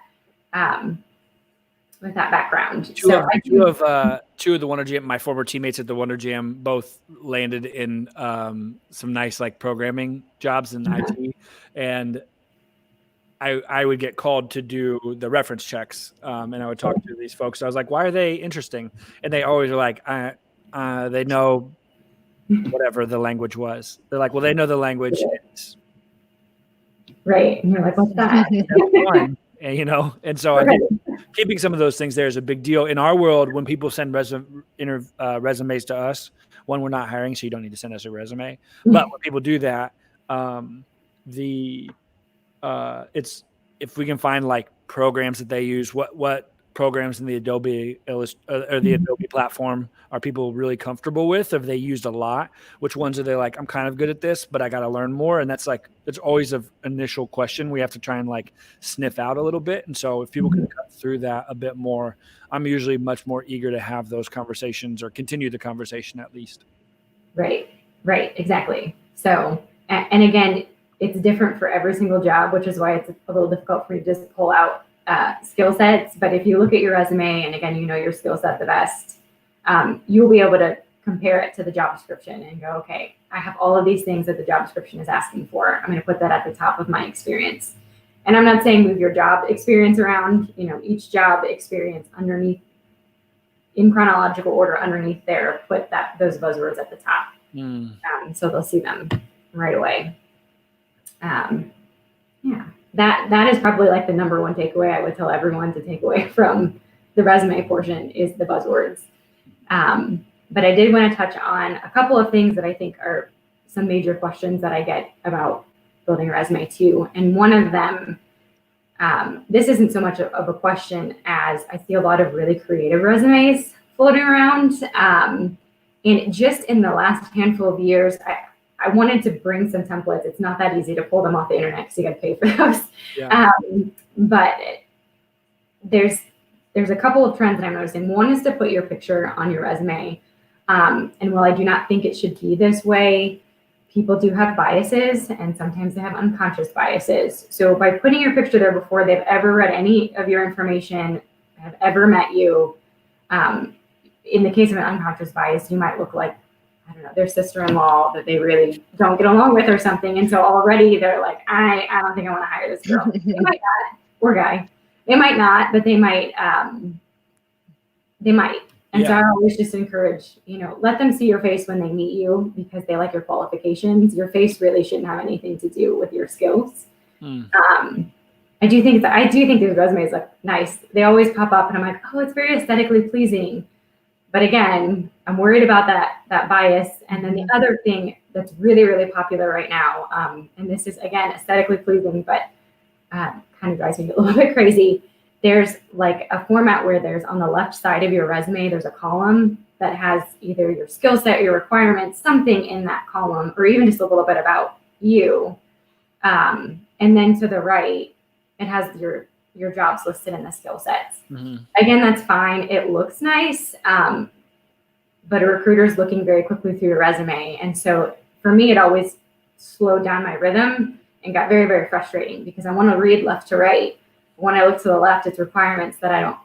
background. Two of the Wonder Jam, my former teammates at the Wonder Jam, both landed in some nice like programming jobs in IT, and I would get called to do the reference checks, and I would talk to these folks. I was like, why are they interesting? And they always are like, they know whatever the language was. They're like, well, they know the language. Right. And you're like, what's that? And so I think keeping some of those things there is a big deal. In our world, when people send resumes to us, one, we're not hiring, so you don't need to send us a resume. But when people do that, it's if we can find like programs that they use, what programs in the Adobe or the Adobe platform are people really comfortable with? Have they used a lot? Which ones are they like, I'm kind of good at this, but I got to learn more? And that's always an initial question we have to try and like sniff out a little bit. And so if people can cut through that a bit more, I'm usually much more eager to have those conversations or continue the conversation at least. Right, exactly. So, and again, it's different for every single job, which is why it's a little difficult for me to just pull out skill sets. But if you look at your resume and again, you know your skill set the best, you'll be able to compare it to the job description and go, okay, I have all of these things that the job description is asking for. I'm going to put that at the top of my experience. And I'm not saying move your job experience around, each job experience underneath in chronological order underneath there, put those buzzwords at the top. So they'll see them right away. Yeah, that is probably like the number one takeaway I would tell everyone to take away from the resume portion is the buzzwords. But I did want to touch on a couple of things that I think are some major questions that I get about building a resume too. And one of them, this isn't so much of a question as I see a lot of really creative resumes floating around. And just in the last handful of years, I wanted to bring some templates. It's not that easy to pull them off the internet because you got to pay for those. Yeah. But there's a couple of trends that I'm noticing. One is to put your picture on your resume. And while I do not think it should be this way, people do have biases, and sometimes they have unconscious biases. So by putting your picture there before they've ever read any of your information, have ever met you, in the case of an unconscious bias, you might look like, I don't know, their sister-in-law that they really don't get along with or something. And so already they're like, I don't think I want to hire this girl. They might not, or guy. They might not, but they might. And so I always just encourage, let them see your face when they meet you because they like your qualifications. Your face really shouldn't have anything to do with your skills. I do think these resumes look nice. They always pop up and I'm like, oh, it's very aesthetically pleasing. But again, I'm worried about that bias. And then the other thing that's really, really popular right now, and this is, again, aesthetically pleasing, but kind of drives me a little bit crazy. There's like a format where there's on the left side of your resume, there's a column that has either your skill set, your requirements, something in that column, or even just a little bit about you. And then to the right, it has your jobs listed in the skill sets. Again, that's fine. It looks nice, but a recruiter's looking very quickly through your resume. And so for me, it always slowed down my rhythm and got very, very frustrating because I want to read left to right. When I look to the left, it's requirements that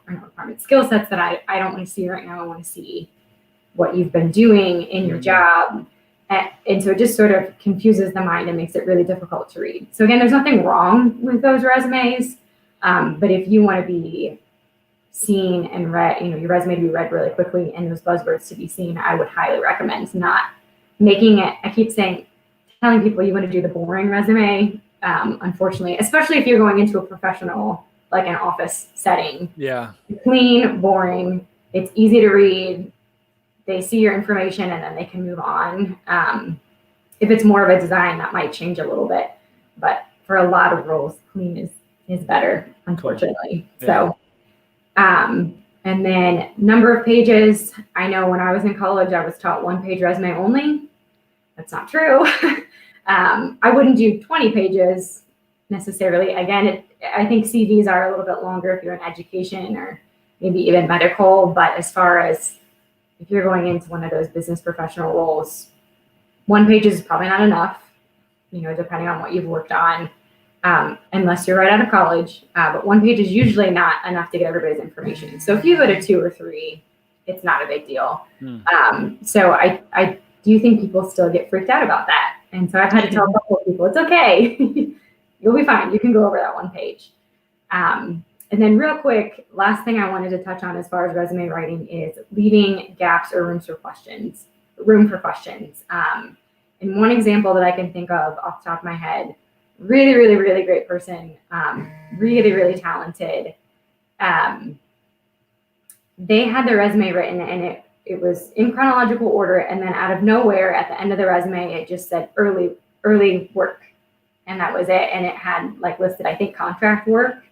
skill sets that I don't want to see right now. I want to see what you've been doing in your job. And so it just sort of confuses the mind and makes it really difficult to read. So again, there's nothing wrong with those resumes. But if you want to be seen and read, your resume to be read really quickly and those buzzwords to be seen, I would highly recommend not making it. I keep telling people you want to do the boring resume. Unfortunately, especially if you're going into a professional, like an office setting. Yeah. Clean, boring. It's easy to read. They see your information and then they can move on. If it's more of a design, that might change a little bit. But for a lot of roles, clean is better, unfortunately. Cool. Yeah. So, and then number of pages. I know when I was in college, I was taught 1-page resume only. That's not true. I wouldn't do 20 pages necessarily. Again, I think CVs are a little bit longer if you're in education or maybe even medical. But as far as if you're going into one of those business professional roles, 1 page is probably not enough, depending on what you've worked on, unless you're right out of college. But 1 page is usually not enough to get everybody's information. So if you go to 2 or 3, it's not a big deal. So I do think people still get freaked out about that. And so I've had to tell a couple of people, it's okay. You'll be fine. You can go over that 1 page. And then real quick, last thing I wanted to touch on as far as resume writing is leaving gaps or room for questions. And one example that I can think of off the top of my head, really, really, really great person, really, really talented. They had their resume written and it was in chronological order, and then out of nowhere at the end of the resume, it just said early work. And that was it. And it had listed, I think, contract work,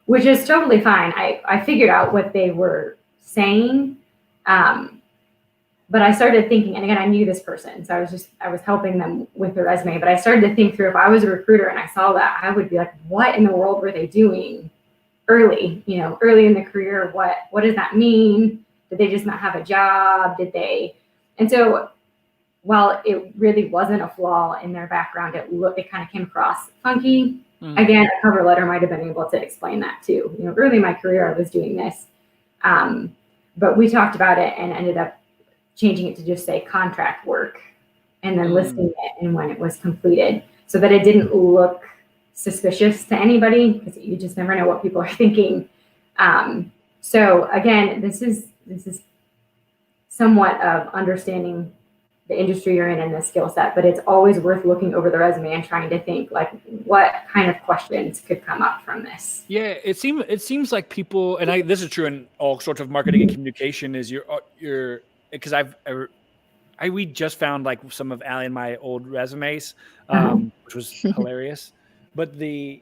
which is totally fine. I figured out what they were saying. But I started thinking, and again, I knew this person, so I was helping them with their resume, but I started to think through, if I was a recruiter and I saw that, I would be like, what in the world were they doing early in the career? What does that mean? Did they just not have a job? And so while it really wasn't a flaw in their background, it kind of came across funky. Again, a cover letter might have been able to explain that too. Early in my career, I was doing this. But we talked about it and ended up changing it to just say contract work and then listing it and when it was completed so that it didn't look suspicious to anybody, because you just never know what people are thinking. So again, this is somewhat of understanding the industry you're in and the skill set, but it's always worth looking over the resume and trying to think like what kind of questions could come up from this. Yeah, it seems like people, and this is true in all sorts of marketing and communication, is you're because we just found like some of Allie and my old resumes, which was hilarious. But I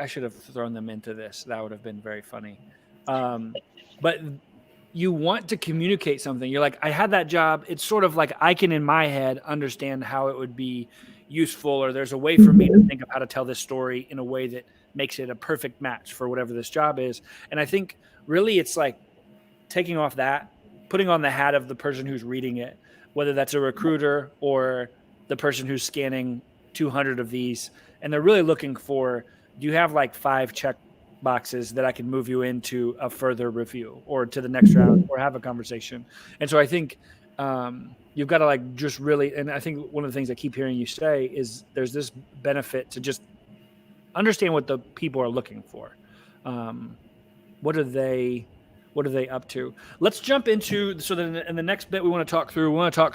should have thrown them into this. That would have been very funny. But you want to communicate something. You're like, I had that job. It's sort of like I can in my head understand how it would be useful, or there's a way for me to think of how to tell this story in a way that makes it a perfect match for whatever this job is. And I think really it's like taking off that, putting on the hat of the person who's reading it, whether that's a recruiter or the person who's scanning 200 of these, and they're really looking for, do you have like 5 check boxes that I can move you into a further review or to the next round or have a conversation? And so I think you've got to like just really, and I think one of the things I keep hearing you say is there's this benefit to just understand what the people are looking for. What are they up to? Let's jump into, so then in the next bit we want to talk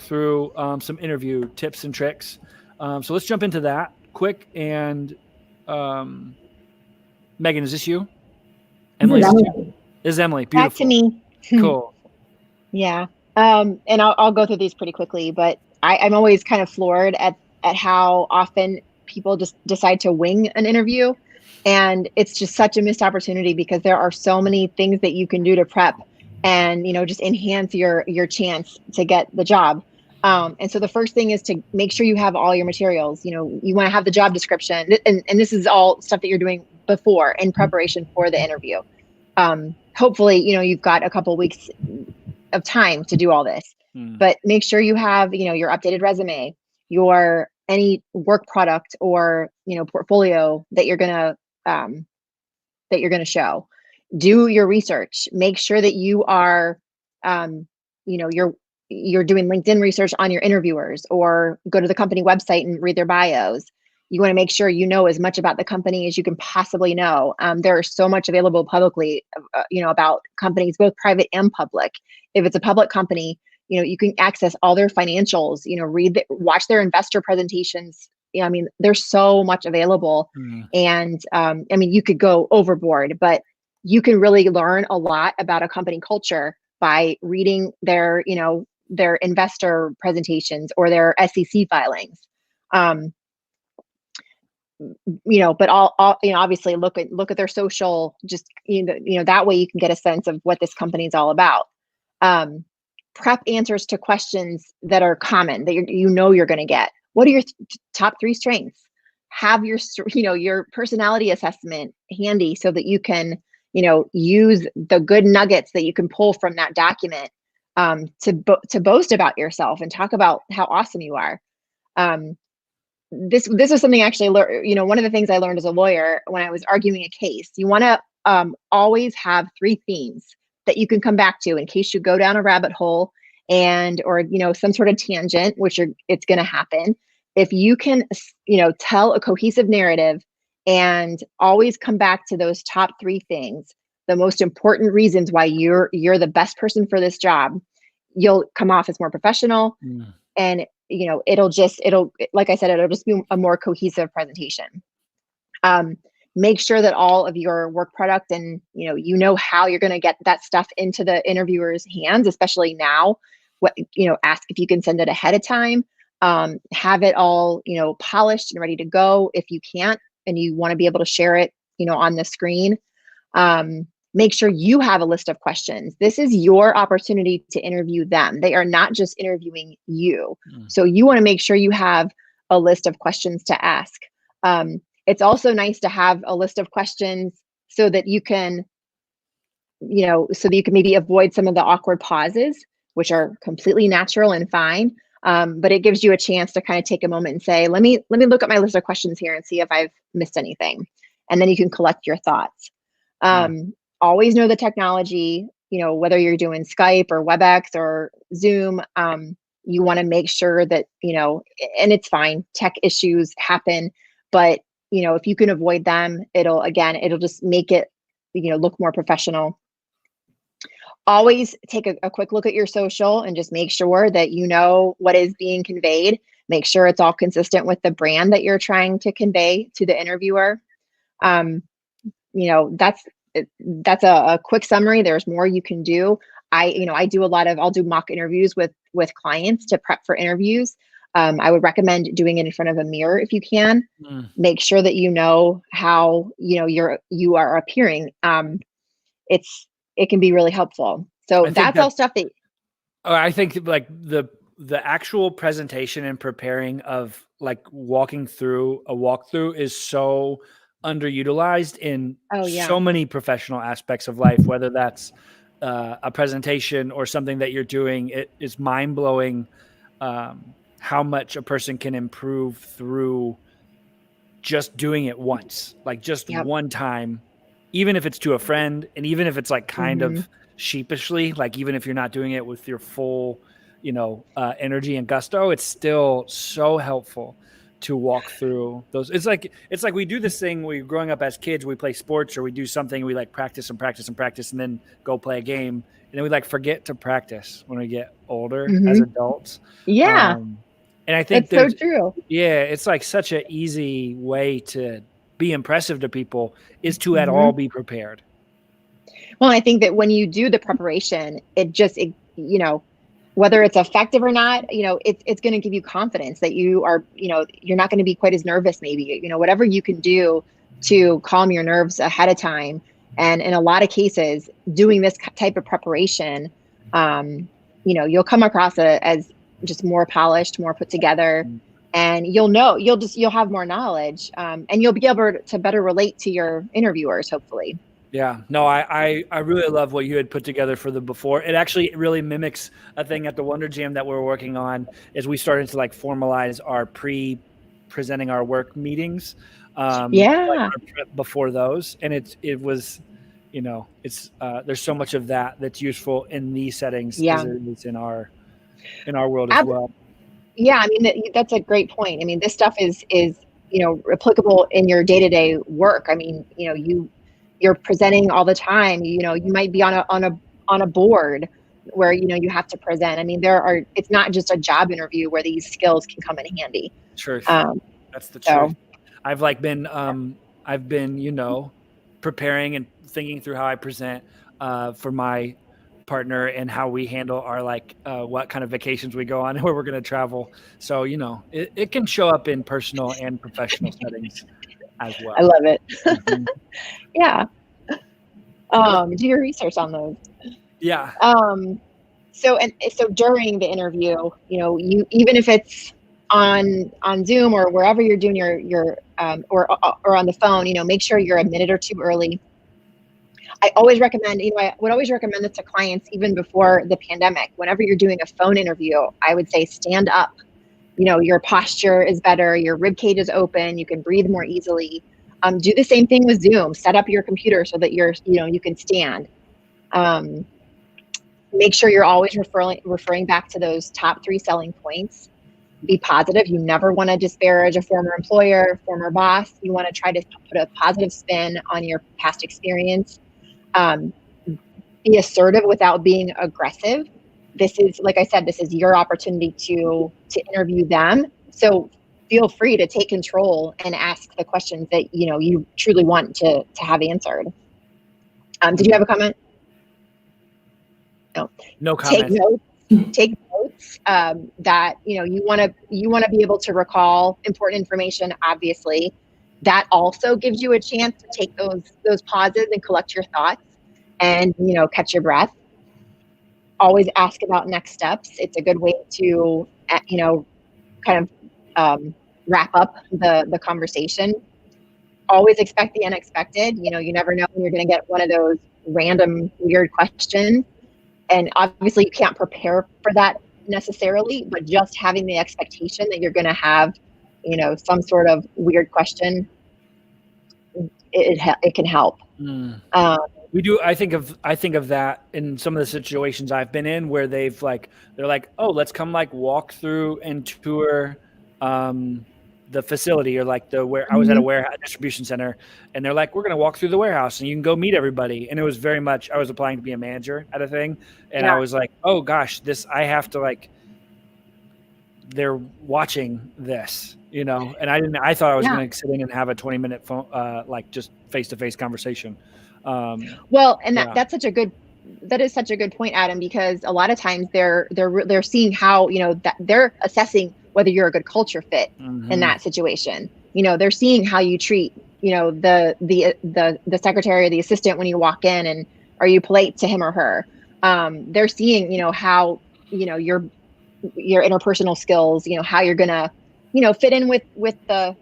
through some interview tips and tricks. So let's jump into that quick. And Megan, is this you? Emily, this is Emily. Beautiful. Back to me. Cool. Yeah. And I'll go through these pretty quickly, but I'm always kind of floored at how often people just decide to wing an interview. And it's just such a missed opportunity because there are so many things that you can do to prep and, just enhance your chance to get the job. And so the first thing is to make sure you have all your materials. You want to have the job description, and this is all stuff that you're doing before in preparation for the interview. Hopefully, you've got a couple weeks of time to do all this, but make sure you have, your updated resume, your any work product or, portfolio that you're going to show. Do your research. Make sure that you are, you're doing LinkedIn research on your interviewers, or go to the company website and read their bios. You want to make sure you know as much about the company as you can possibly know. There's so much available publicly, about companies, both private and public. If it's a public company, you can access all their financials, watch their investor presentations. There's so much available. And you could go overboard, but you can really learn a lot about a company culture by reading their investor presentations or their SEC filings. But all obviously look at their social, just, that way you can get a sense of what this company is all about. Prep answers to questions that are common that you're going to get. What are your top 3 strengths? Have your personality assessment handy so that you can, use the good nuggets that you can pull from that document to boast about yourself and talk about how awesome you are. This is something I actually learned. One of the things I learned as a lawyer when I was arguing a case, you want to always have 3 themes that you can come back to in case you go down a rabbit hole or some sort of tangent, which it's going to happen. If you can, tell a cohesive narrative and always come back to those top 3 things, the most important reasons why you're the best person for this job, you'll come off as more professional. And it'll like I said, it'll just be a more cohesive presentation. Make sure that all of your work product and, how you're going to get that stuff into the interviewer's hands, especially now. Ask if you can send it ahead of time. Have it all, polished and ready to go. If you can't, and you want to be able to share it, on the screen, make sure you have a list of questions. This is your opportunity to interview them. They are not just interviewing you. So you want to make sure you have a list of questions to ask. It's also nice to have a list of questions so that you can, maybe avoid some of the awkward pauses, which are completely natural and fine. But it gives you a chance to kind of take a moment and say, let me look at my list of questions here and see if I've missed anything. And then you can collect your thoughts. Always know the technology, whether you're doing Skype or WebEx or Zoom, you want to make sure that, and it's fine. Tech issues happen, but if you can avoid them, it'll just make it, look more professional. always take a quick look at your social and just make sure that you know what is being conveyed. Make sure it's all consistent with the brand that you're trying to convey to the interviewer. That's a quick summary. There's more you can do. I'll do mock interviews with clients to prep for interviews. I would recommend doing it in front of a mirror if you can. Make sure that you know how you are appearing. It can be really helpful. So that's all stuff that I think like the actual presentation and preparing of like walking through a walkthrough is so underutilized in so many professional aspects of life, whether that's a presentation or something that you're doing. It is mind blowing how much a person can improve through just doing it once, like just one time, even if it's to a friend, and even if it's like kind of sheepishly, like even if you're not doing it with your full, energy and gusto, it's still so helpful to walk through those. It's like we do this thing. We growing up as kids, we play sports or we do something. We like practice and practice and practice, and then go play a game, and then we like forget to practice when we get older as adults. Yeah, and I think that's so true. Yeah, it's like such an easy way to be impressive to people is to at all be prepared. Well, I think that when you do the preparation, whether it's effective or not, it's going to give you confidence that you are, you're not going to be quite as nervous. Maybe, whatever you can do to calm your nerves ahead of time. And in a lot of cases, doing this type of preparation, you'll come across as just more polished, more put together, and you'll have more knowledge, and you'll be able to better relate to your interviewers, hopefully. Yeah, no, I really love what you had put together for the before. It actually really mimics a thing at the Wonder Jam that we're working on as we started to like formalize our presenting our work meetings. Before those. And it was, there's so much of that's useful in these settings as it is in our world as well. Yeah, I mean, that's a great point. I mean, this stuff is applicable in your day-to-day work. I mean, you're presenting all the time. You might be on a board where you have to present. I mean, it's not just a job interview where these skills can come in handy. Truth. That's the truth. I've been preparing and thinking through how I present for my partner and how we handle our what kind of vacations we go on and where we're going to travel. So it can show up in personal and professional settings as well. I love it. Yeah. Do your research on those. Yeah. So during the interview, you even if it's on Zoom or wherever you're doing your or on the phone, make sure you're a minute or two early. I always recommend, I would always recommend this to clients even before the pandemic. Whenever you're doing a phone interview, I would say stand up. Your posture is better, your rib cage is open, you can breathe more easily. Do the same thing with Zoom. Set up your computer so that you can stand. Make sure you're always referring back to those top 3 selling points. Be positive. You never want to disparage a former employer, former boss. You want to try to put a positive spin on your past experience. Be assertive without being aggressive. This is, like I said, this is your opportunity to interview them. So feel free to take control and ask the questions that you truly want to have answered. Did you have a comment? No comment. Take notes that you want to be able to recall important information. Obviously, that also gives you a chance to take those pauses and collect your thoughts and catch your breath. Always ask about next steps. It's a good way to kind of wrap up the conversation. Always expect the unexpected. You never know when you're going to get one of those random weird questions. And obviously you can't prepare for that necessarily, but just having the expectation that you're going to have, some sort of weird question, it can help. We do. I think of that in some of the situations I've been in where they're like, oh, let's come walk through and tour the facility, or like where I was at a warehouse distribution center, and they're like, we're going to walk through the warehouse and you can go meet everybody. And it was very much, I was applying to be a manager at a thing. And I was like, oh gosh, I have to like, they're watching this, and I thought I was going to sit in and have a 20-minute phone, like just face-to-face conversation. Well, and that is such a good point, Adam, because a lot of times they're seeing how, that they're assessing whether you're a good culture fit in that situation. They're seeing how you treat, the secretary or the assistant when you walk in, and are you polite to him or her? They're seeing, how, your interpersonal skills, how you're gonna, fit in with the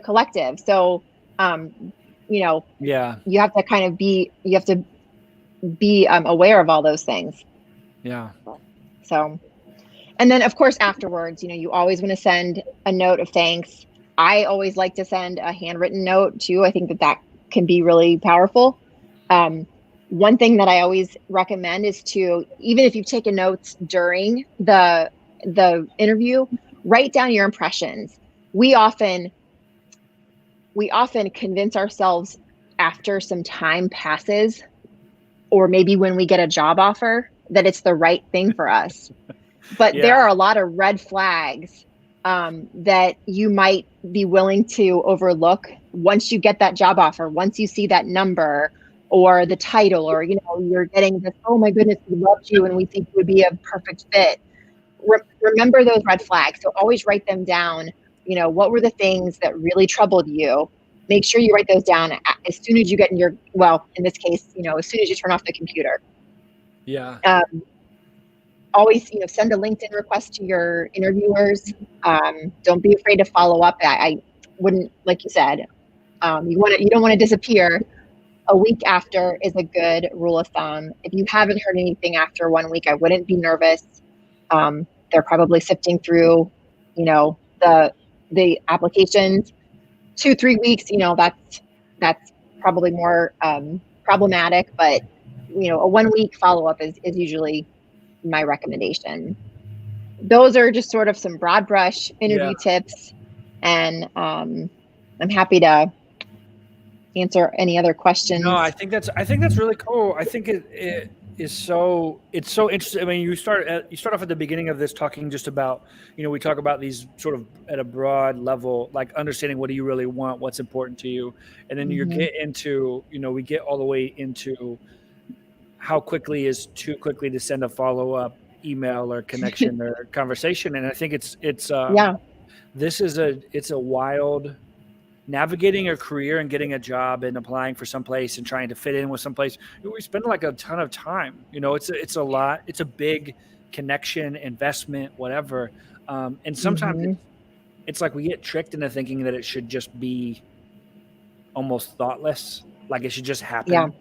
collective. So, you have to kind of be aware of all those things. Yeah. So, and then of course afterwards, you always want to send a note of thanks. I always like to send a handwritten note too. I think that can be really powerful. One thing that I always recommend is to, even if you've taken notes during the interview, write down your impressions. We often convince ourselves after some time passes, or maybe when we get a job offer, that it's the right thing for us. But there are a lot of red flags that you might be willing to overlook once you get that job offer, once you see that number or the title, or, you're getting this, oh my goodness, we loved you and we think you would be a perfect fit. Remember those red flags. So always write them down. What were the things that really troubled you? Make sure you write those down as soon as you get in in this case, as soon as you turn off the computer. Yeah. Always, send a LinkedIn request to your interviewers. Don't be afraid to follow up. I wouldn't, like you said, you don't want to disappear. A week after is a good rule of thumb. If you haven't heard anything after 1 week, I wouldn't be nervous. They're probably sifting through, the applications. 2-3 weeks, that's probably more problematic, but a 1 week follow-up is usually my recommendation. Those are just sort of some broad brush interview tips, and I'm happy to answer any other questions. No, I think that's really cool. I think it's so interesting. I mean, you start off at the beginning of this talking just about, we talk about these sort of at a broad level, like understanding what do you really want, what's important to you, and then you get into, we get all the way into how quickly is too quickly to send a follow-up email or connection or conversation. And I think it's a wild, navigating a career and getting a job and applying for someplace and trying to fit in with someplace. We spend like a ton of time, it's a lot, it's a big connection, investment, whatever. And sometimes it's like we get tricked into thinking that it should just be almost thoughtless, like it should just happen.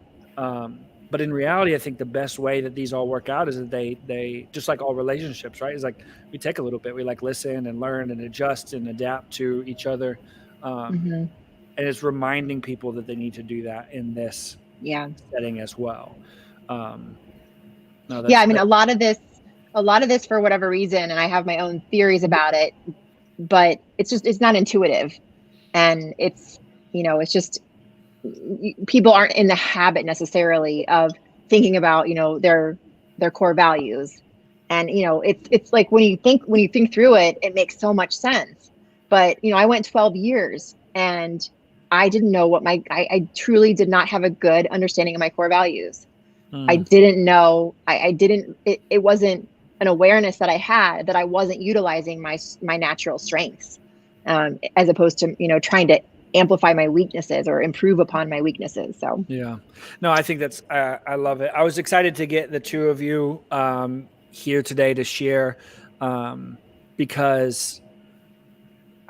But in reality, I think the best way that these all work out is that they just like all relationships, right? It's like we take a little bit, we like listen and learn and adjust and adapt to each other. And it's reminding people that they need to do that in this setting as well. I mean, a lot of this for whatever reason, and I have my own theories about it, but it's not intuitive, and it's just people aren't in the habit necessarily of thinking about their core values, and it's like when you think through it, it makes so much sense. But I went 12 years and I didn't know I truly did not have a good understanding of my core values. I didn't know, it wasn't an awareness that I had, that I wasn't utilizing my natural strengths, as opposed to, trying to amplify my weaknesses or improve upon my weaknesses. So, no, I think that's, I love it. I was excited to get the two of you here today to share, because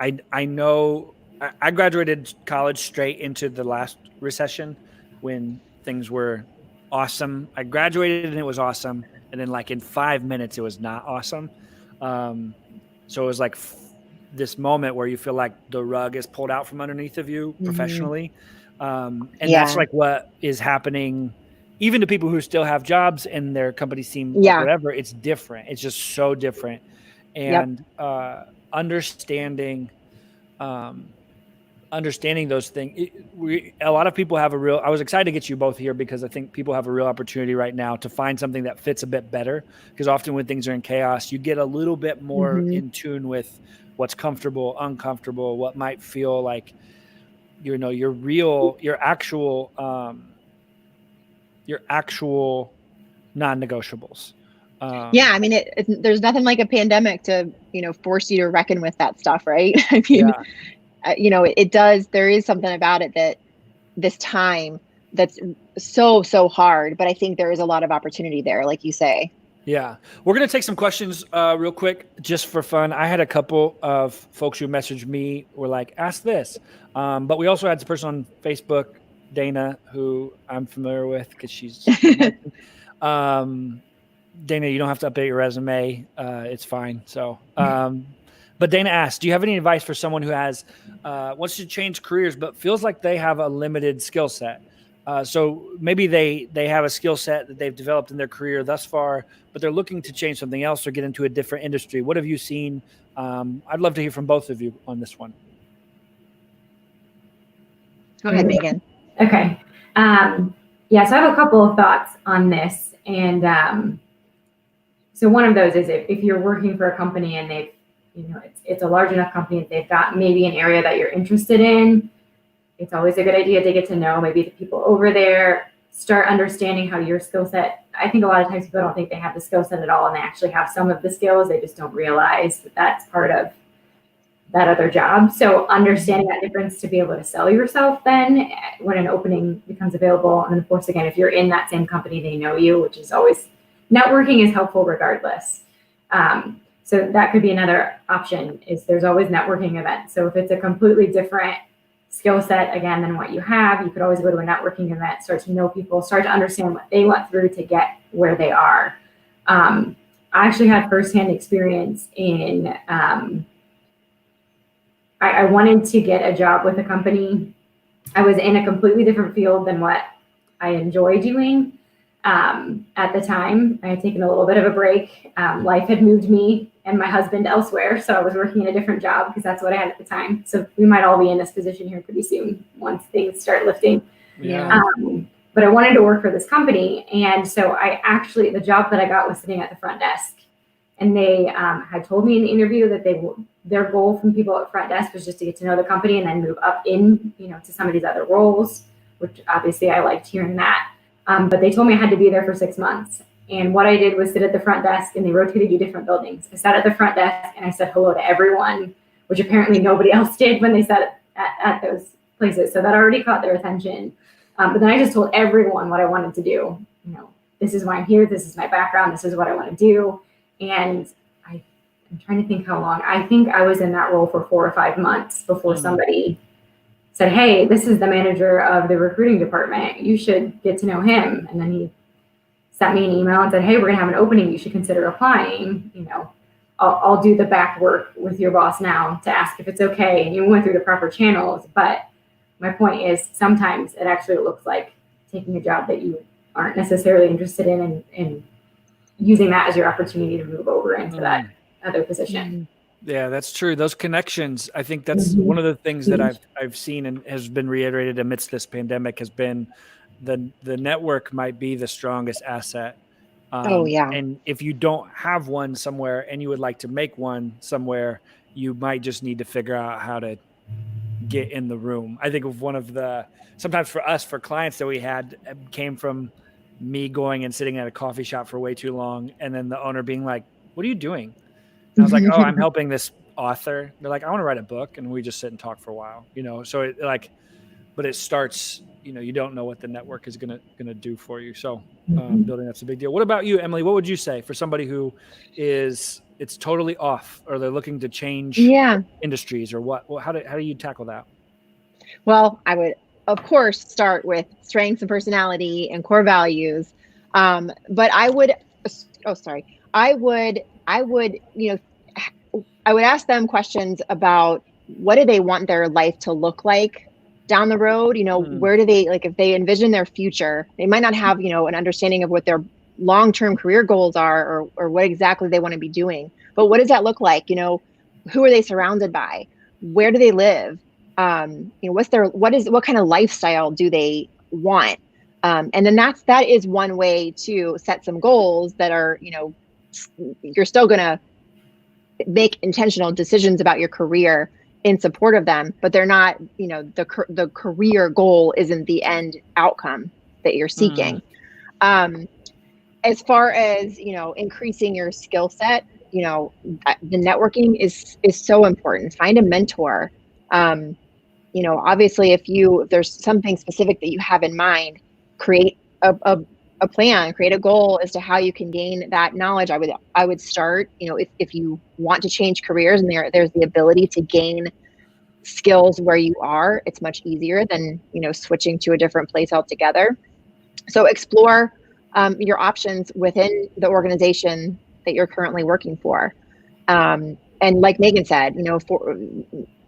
I know I graduated college straight into the last recession when things were awesome. I graduated and it was awesome. And then like in 5 minutes, it was not awesome. So it was like this moment where you feel like the rug is pulled out from underneath of you professionally. And that's like what is happening even to people who still have jobs and their companies seem like whatever. It's different. It's just so different. And understanding understanding those things. A lot of people have I was excited to get you both here because I think people have a real opportunity right now to find something that fits a bit better. Because often when things are in chaos, you get a little bit more in tune with what's comfortable, uncomfortable, what might feel like, your actual non-negotiables. Yeah, I mean, there's nothing like a pandemic to, force you to reckon with that stuff, right? I mean, it does. There is something about it that this time that's so hard, but I think there is a lot of opportunity there, like you say. Yeah. We're going to take some questions real quick, just for fun. I had a couple of folks who messaged me, were like, ask this. But we also had this person on Facebook, Dana, who I'm familiar with because she's Dana, you don't have to update your resume. It's fine. So, but Dana asked, do you have any advice for someone who wants to change careers, but feels like they have a limited skill set? So maybe they have a skill set that they've developed in their career thus far, but they're looking to change something else or get into a different industry. What have you seen? I'd love to hear from both of you on this one. Go ahead, Megan. Okay. So I have a couple of thoughts on this. And so one of those is if you're working for a company and they've, it's a large enough company that they've got maybe an area that you're interested in, it's always a good idea to get to know maybe the people over there, start understanding how your skill set. I think a lot of times people don't think they have the skill set at all, and they actually have some of the skills. They just don't realize that that's part of that other job. So understanding that difference to be able to sell yourself then when an opening becomes available. And then of course, again, if you're in that same company, they know you, which is always, networking is helpful regardless. So that could be another option, is there's always networking events. So if it's a completely different skill set, again, than what you have, you could always go to a networking event, start to know people, start to understand what they went through to get where they are. I actually had firsthand experience in, I wanted to get a job with a company. I was in a completely different field than what I enjoy doing. At the time, I had taken a little bit of a break. Life had moved me and my husband elsewhere. So I was working in a different job because that's what I had at the time. So we might all be in this position here pretty soon once things start lifting. Yeah. But I wanted to work for this company. And so the job that I got was sitting at the front desk. And they had told me in the interview that their goal from people at front desk was just to get to know the company and then move up in, to some of these other roles, which obviously I liked hearing that. But they told me I had to be there for 6 months. And what I did was sit at the front desk, and they rotated you different buildings. I sat at the front desk and I said hello to everyone, which apparently nobody else did when they sat at those places. So that already caught their attention. But then I just told everyone what I wanted to do. This is why I'm here. This is my background. This is what I want to do. And I'm trying to think how long. I think I was in that role for 4 or 5 months before somebody said, hey, this is the manager of the recruiting department. You should get to know him. And then he sent me an email and said, hey, we're going to have an opening. You should consider applying. I'll do the back work with your boss now to ask if it's okay. And you went through the proper channels. But my point is sometimes it actually looks like taking a job that you aren't necessarily interested in and using that as your opportunity to move over into that other position. Yeah, that's true. Those connections, I think that's one of the things that I've seen and has been reiterated amidst this pandemic has been the network might be the strongest asset. And if you don't have one somewhere and you would like to make one somewhere, you might just need to figure out how to get in the room. I think of one of sometimes for us, for clients that we had, came from me going and sitting at a coffee shop for way too long. And then the owner being like, what are you doing? And I was like, oh, I'm helping this author. They're like, I want to write a book. And we just sit and talk for a while, so but it starts, you don't know what the network is going to do for you. So building that's a big deal. What about you, Emily? What would you say for somebody who it's totally off, or they're looking to change industries, or what? Well, how do you tackle that? Well, I would, of course, start with strengths and personality and core values. But I would ask them questions about what do they want their life to look like down the road? Where do they, if they envision their future, they might not have, an understanding of what their long-term career goals are or what exactly they want to be doing. But what does that look like? Who are they surrounded by? where do they live? What kind of lifestyle do they want? And then that is one way to set some goals that are, you're still going to make intentional decisions about your career in support of them, but they're not, the career goal isn't the end outcome that you're seeking. As far as, increasing your skill set, the networking is so important. Find a mentor. Obviously if there's something specific that you have in mind, create a plan, create a goal as to how you can gain that knowledge. I would start, if you want to change careers and there's the ability to gain skills where you are, it's much easier than, switching to a different place altogether. So explore your options within the organization that you're currently working for. And like Meghan said, for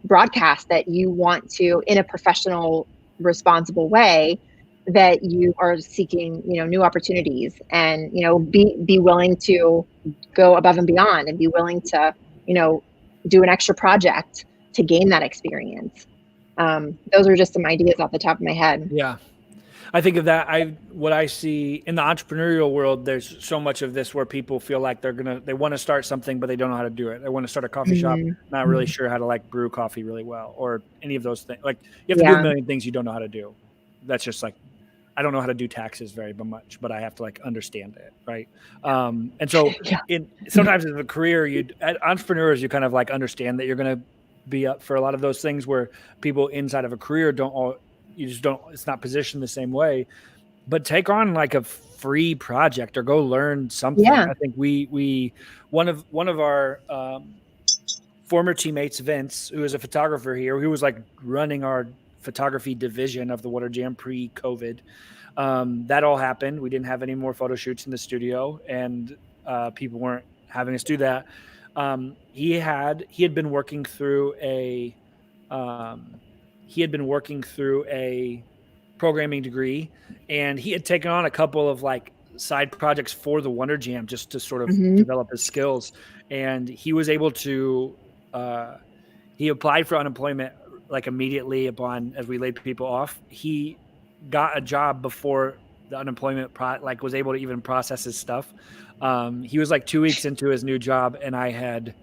broadcast that you want to, in a professional, responsible way, that you are seeking, new opportunities, and, be willing to go above and beyond, and be willing to, do an extra project to gain that experience. Those are just some ideas off the top of my head. Yeah. I think of that. What I see in the entrepreneurial world, there's so much of this where people feel like they want to start something, but they don't know how to do it. They want to start a coffee shop, not really sure how to brew coffee really well, or any of those things. Like, you have to do a million things you don't know how to do. That's just like, I don't know how to do taxes very much, but I have to understand it. Right. And so sometimes as a career, entrepreneurs, you kind of understand that you're going to be up for a lot of those things where people inside of a career it's not positioned the same way. But take on a free project or go learn something. I think one of our former teammates, Vince, who is a photographer here, who was running our photography division of the Water Jam pre-COVID. That all happened. We didn't have any more photo shoots in the studio, and people weren't having us do that. He had been working through a programming degree, and he had taken on a couple of side projects for the Wonder Jam just to sort of develop his skills. And he was able to he applied for unemployment immediately as we laid people off. He got a job before the unemployment was able to even process his stuff. He was 2 weeks into his new job, and I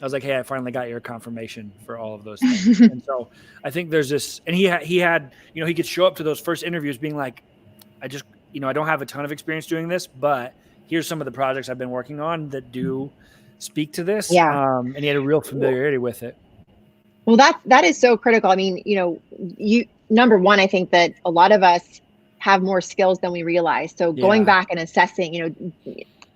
was like, hey, I finally got your confirmation for all of those things. And so I think there's this, and he had, he could show up to those first interviews being like, I just, I don't have a ton of experience doing this, but here's some of the projects I've been working on that do speak to this. And he had a real familiarity with it. Well, that is so critical. I mean, number one, I think that a lot of us have more skills than we realize. So going back and assessing,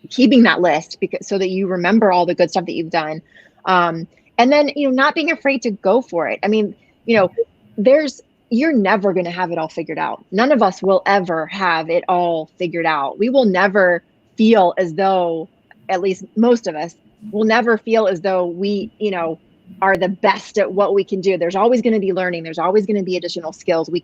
keeping that list so that you remember all the good stuff that you've done. And then, not being afraid to go for it. I mean, you're never going to have it all figured out. None of us will ever have it all figured out. We will never feel as though, at least most of us will never feel as though we, are the best at what we can do. There's always going to be learning. There's always going to be additional skills we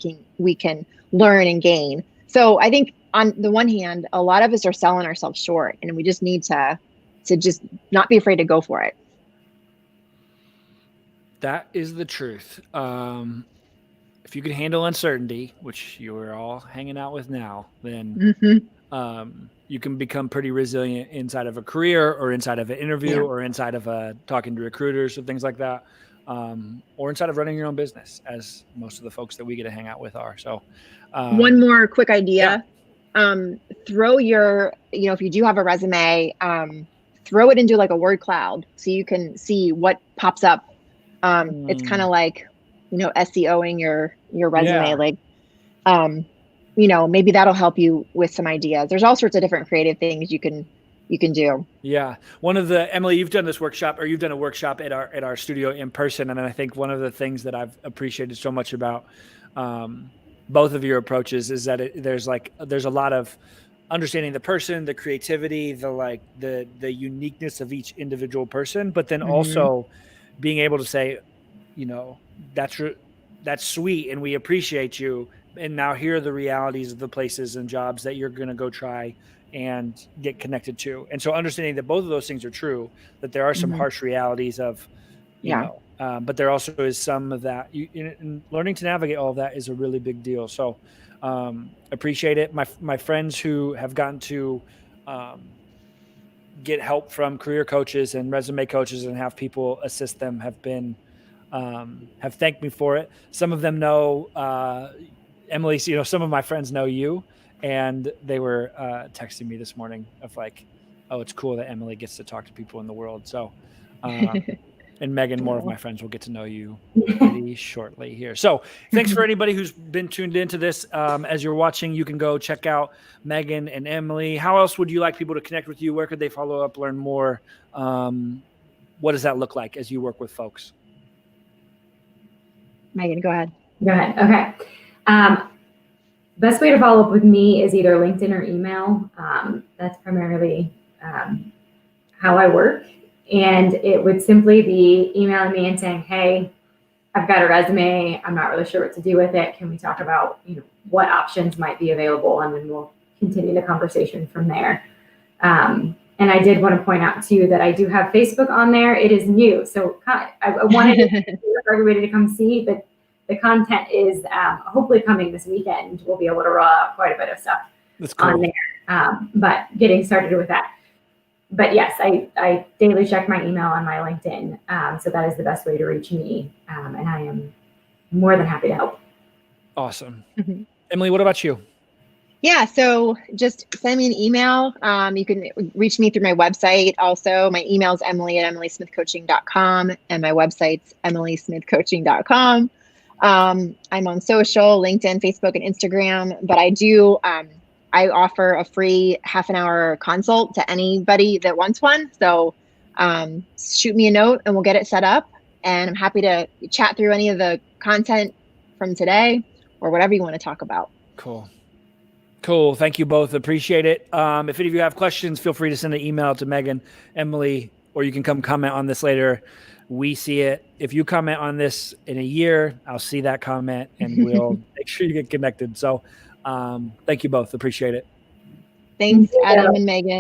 can learn and gain. So I think on the one hand, a lot of us are selling ourselves short, and we just need to just not be afraid to go for it. That is the truth. If you can handle uncertainty, which you are all hanging out with now, then you can become pretty resilient inside of a career, or inside of an interview, or inside of talking to recruiters and things like that, or inside of running your own business, as most of the folks that we get to hang out with are. So one more quick idea. Throw your, if you do have a resume, throw it into a word cloud so you can see what pops up. It's kind of like, SEOing your resume, maybe that'll help you with some ideas. There's all sorts of different creative things you can do. Yeah. Emily, you've done this workshop, or you've done a workshop at our studio in person. And I think one of the things that I've appreciated so much about both of your approaches is that there's a lot of understanding the person, the creativity, the uniqueness of each individual person, but then also being able to say, that's sweet, and we appreciate you. And now here are the realities of the places and jobs that you're going to go try and get connected to. And so understanding that both of those things are true, that there are some harsh realities of, But there also is some of that. In learning to navigate all of that is a really big deal. So appreciate it. My friends who have gotten to get help from career coaches and resume coaches and have people assist them have thanked me for it. Some of them know Emily. Some of my friends know you, and they were texting me this morning of like, oh, it's cool that Emily gets to talk to people in the world. So. And Megan, more of my friends will get to know you pretty shortly here. So thanks for anybody who's been tuned into this. As you're watching, you can go check out Megan and Emily. How else would you like people to connect with you? Where could they follow up, learn more? What does that look like as you work with folks? Megan, go ahead. Go ahead. Okay. Best way to follow up with me is either LinkedIn or email. That's primarily how I work. And it would simply be emailing me and saying, hey, I've got a resume. I'm not really sure what to do with it. Can we talk about, what options might be available? And then we'll continue the conversation from there. And I did want to point out too that I do have Facebook on there. It is new. So I wanted everybody to come see, but the content is hopefully coming this weekend. We'll be able to roll out quite a bit of stuff on there. But getting started with that. But yes, I daily check my email on my LinkedIn. So that is the best way to reach me. And I am more than happy to help. Awesome. Mm-hmm. Emily, what about you? Yeah, so just send me an email. You can reach me through my website. Also, my email is emily@emilysmithcoaching.com and my website's emilysmithcoaching.com. I'm on social, LinkedIn, Facebook, and Instagram, but I offer a free half-an-hour consult to anybody that wants one. So shoot me a note and we'll get it set up. And I'm happy to chat through any of the content from today or whatever you want to talk about. Cool. Thank you both. Appreciate it. If any of you have questions, feel free to send an email to Megan, Emily, or you can come comment on this later. We see it. If you comment on this in a year, I'll see that comment and we'll make sure you get connected. So thank you both. Appreciate it. Thanks, Adam and Megan.